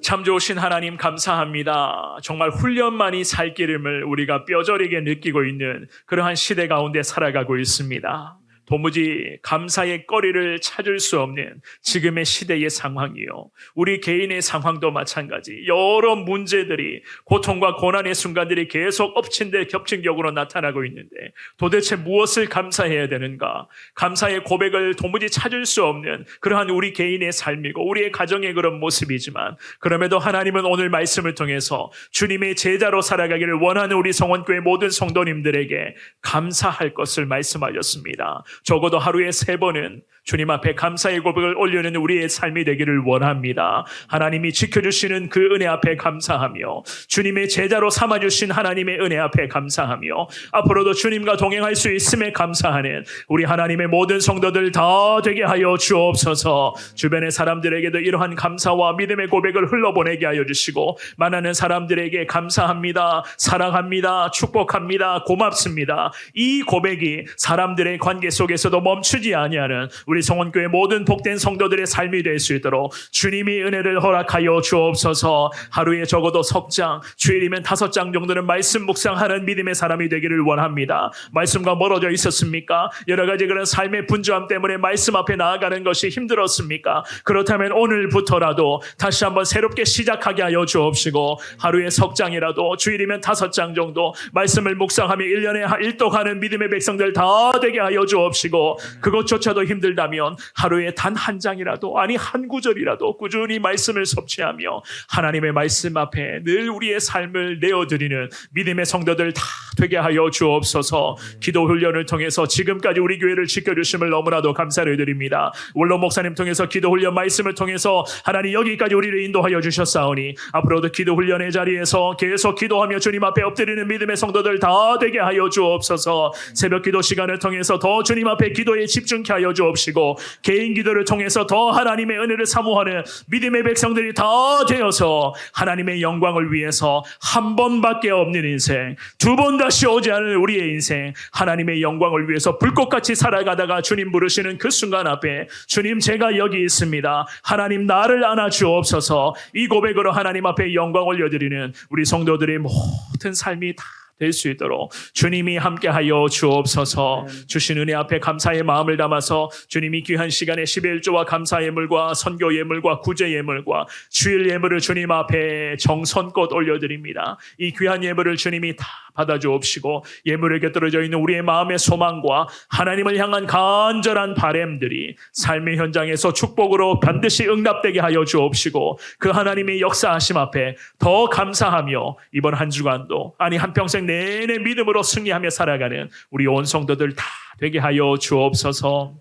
참 좋으신 하나님 감사합니다. 정말 훈련만이 살 길임을 우리가 뼈저리게 느끼고 있는 그러한 시대 가운데 살아가고 있습니다. 도무지 감사의 거리를 찾을 수 없는 지금의 시대의 상황이요. 우리 개인의 상황도 마찬가지. 여러 문제들이 고통과 고난의 순간들이 계속 엎친 데 겹친 격으로 나타나고 있는데 도대체 무엇을 감사해야 되는가? 감사의 고백을 도무지 찾을 수 없는 그러한 우리 개인의 삶이고 우리의 가정의 그런 모습이지만 그럼에도 하나님은 오늘 말씀을 통해서 주님의 제자로 살아가기를 원하는 우리 성원교회 모든 성도님들에게 감사할 것을 말씀하셨습니다. 적어도 하루에 3번은 주님 앞에 감사의 고백을 올려는 우리의 삶이 되기를 원합니다. 하나님이 지켜주시는 그 은혜 앞에 감사하며 주님의 제자로 삼아주신 하나님의 은혜 앞에 감사하며 앞으로도 주님과 동행할 수 있음에 감사하는 우리 하나님의 모든 성도들 다 되게 하여 주옵소서. 주변의 사람들에게도 이러한 감사와 믿음의 고백을 흘러보내게 하여 주시고 만나는 사람들에게 감사합니다, 사랑합니다, 축복합니다, 고맙습니다. 이 고백이 사람들의 관계 속에서도 멈추지 아니하는 우리 성원교회 모든 복된 성도들의 삶이 될 수 있도록 주님이 은혜를 허락하여 주옵소서. 하루에 적어도 석장, 주일이면 5장 정도는 말씀 묵상하는 믿음의 사람이 되기를 원합니다. 말씀과 멀어져 있었습니까? 여러 가지 그런 삶의 분주함 때문에 말씀 앞에 나아가는 것이 힘들었습니까? 그렇다면 오늘부터라도 다시 한번 새롭게 시작하게 하여 주옵시고 하루에 석장이라도 주일이면 5장 정도 말씀을 묵상하며 1년에 일독하는 믿음의 백성들 다 되게 하여 주옵시고 그것조차도 힘들다면 하루에 단 한 장이라도 아니 한 구절이라도 꾸준히 말씀을 섭취하며 하나님의 말씀 앞에 늘 우리의 삶을 내어드리는 믿음의 성도들 다 되게 하여 주옵소서. 기도 훈련을 통해서 지금까지 우리 교회를 지켜주심을 너무나도 감사를 드립니다. 원로 목사님 통해서 기도 훈련 말씀을 통해서 하나님 여기까지 우리를 인도하여 주셨사오니 앞으로도 기도 훈련의 자리에서 계속 기도하며 주님 앞에 엎드리는 믿음의 성도들 다 되게 하여 주옵소서. 새벽 기도 시간을 통해서 더 주님 앞에 기도에 집중케 하여 주옵시고 개인 기도를 통해서 더 하나님의 은혜를 사모하는 믿음의 백성들이 다 되어서 하나님의 영광을 위해서 한 번밖에 없는 인생, 2번 다시 오지 않을 우리의 인생, 하나님의 영광을 위해서 불꽃같이 살아가다가 주님 부르시는 그 순간 앞에 주님 제가 여기 있습니다, 하나님 나를 안아주옵소서. 이 고백으로 하나님 앞에 영광 올려드리는 우리 성도들의 모든 삶이 다 될 수 있도록 주님이 함께하여 주옵소서. 주신 은혜 앞에 감사의 마음을 담아서 주님이 귀한 시간에 11조와 감사 예물과 선교 예물과 구제 예물과 주일 예물을 주님 앞에 정성껏 올려드립니다. 이 귀한 예물을 주님이 다 받아주옵시고 예물에 곁들여져 있는 우리의 마음의 소망과 하나님을 향한 간절한 바램들이 삶의 현장에서 축복으로 반드시 응답되게 하여 주옵시고 그 하나님의 역사하심 앞에 더 감사하며 이번 한 주간도 아니 한평생 내내 믿음으로 승리하며 살아가는 우리 온 성도들 다 되게 하여 주옵소서.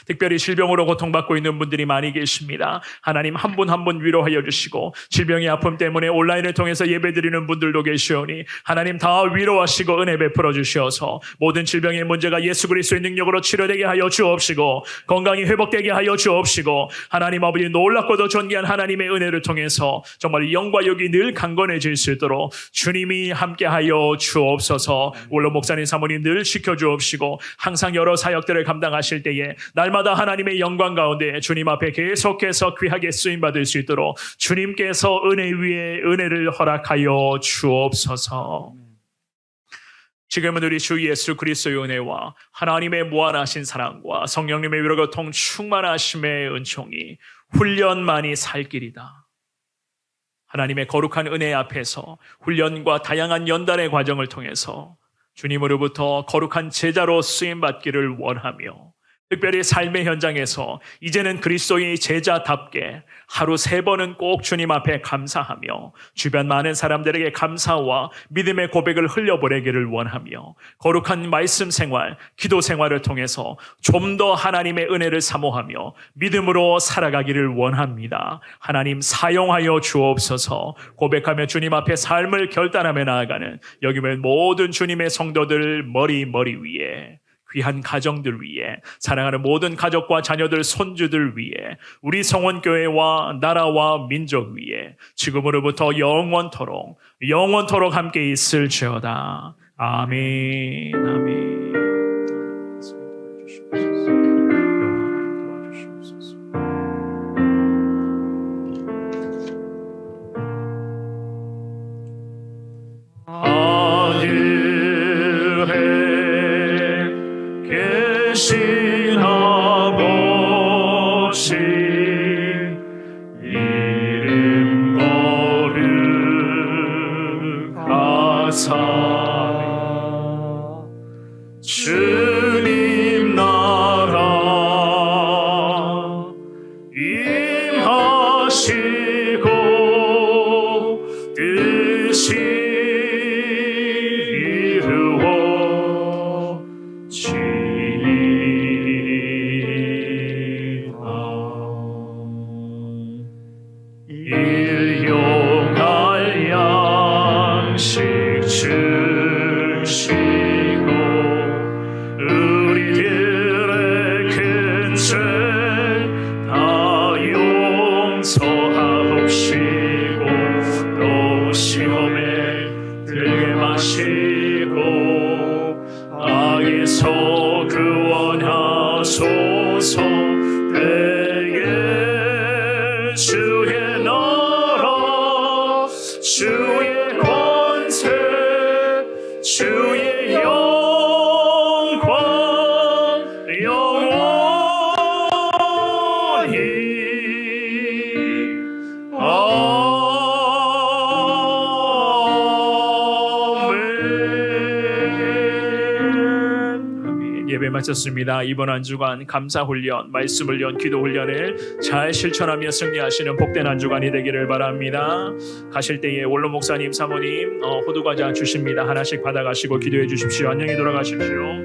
특별히 질병으로 고통받고 있는 분들이 많이 계십니다. 하나님 한 분 한 분 위로하여 주시고 질병의 아픔 때문에 온라인을 통해서 예배드리는 분들도 계시오니 하나님 다 위로하시고 은혜 베풀어 주시어서 모든 질병의 문제가 예수 그리스도의 능력으로 치료되게 하여 주옵시고 건강이 회복되게 하여 주옵시고 하나님 아버지 놀랍고도 존귀한 하나님의 은혜를 통해서 정말 영과 역이 늘 강건해질 수 있도록 주님이 함께하여 주옵소서. 원로 목사님 사모님 늘 지켜주옵시고 항상 여러 사역들을 감당하실 때에 날마다 하나님의 영광 가운데 주님 앞에 계속해서 귀하게 쓰임받을 수 있도록 주님께서 은혜 위에 은혜를 허락하여 주옵소서. 지금은 우리 주 예수 그리스도의 은혜와 하나님의 무한하신 사랑과 성령님의 위로교통 충만하심의 은총이 훈련만이 살 길이다. 하나님의 거룩한 은혜 앞에서 훈련과 다양한 연단의 과정을 통해서 주님으로부터 거룩한 제자로 쓰임받기를 원하며 특별히 삶의 현장에서 이제는 그리스도인의 제자답게 하루 3번은 꼭 주님 앞에 감사하며 주변 많은 사람들에게 감사와 믿음의 고백을 흘려보내기를 원하며 거룩한 말씀 생활, 기도 생활을 통해서 좀 더 하나님의 은혜를 사모하며 믿음으로 살아가기를 원합니다. 하나님 사용하여 주옵소서. 고백하며 주님 앞에 삶을 결단하며 나아가는 여기 면 모든 주님의 성도들 머리 위에, 귀한 가정들 위해, 사랑하는 모든 가족과 자녀들, 손주들 위해, 우리 성원교회와 나라와 민족 위해 지금으로부터 영원토록 함께 있을지어다. 아멘. 아멘. 계신 아버지 이름 거룩하사 주님 나라 임하시고 뜻이 일용할 양식 주시고 우리들의 큰 죄 다 용서하옵시고 또 시험에 들게 마시고 악에서 구원하소서. 주의 나라 주의 권세 주의 영광 영원히 아멘. 예배 마쳤습니다. 이번 한 주간 감사 훈련, 말씀 훈련, 기도 훈련을 잘 실천하며 승리하시는 복된 한 주간이 되기를 바랍니다. 가실 때에 원로 목사님, 사모님 호두과자 주십니다. 하나씩 받아가시고 기도해 주십시오. 안녕히 돌아가십시오.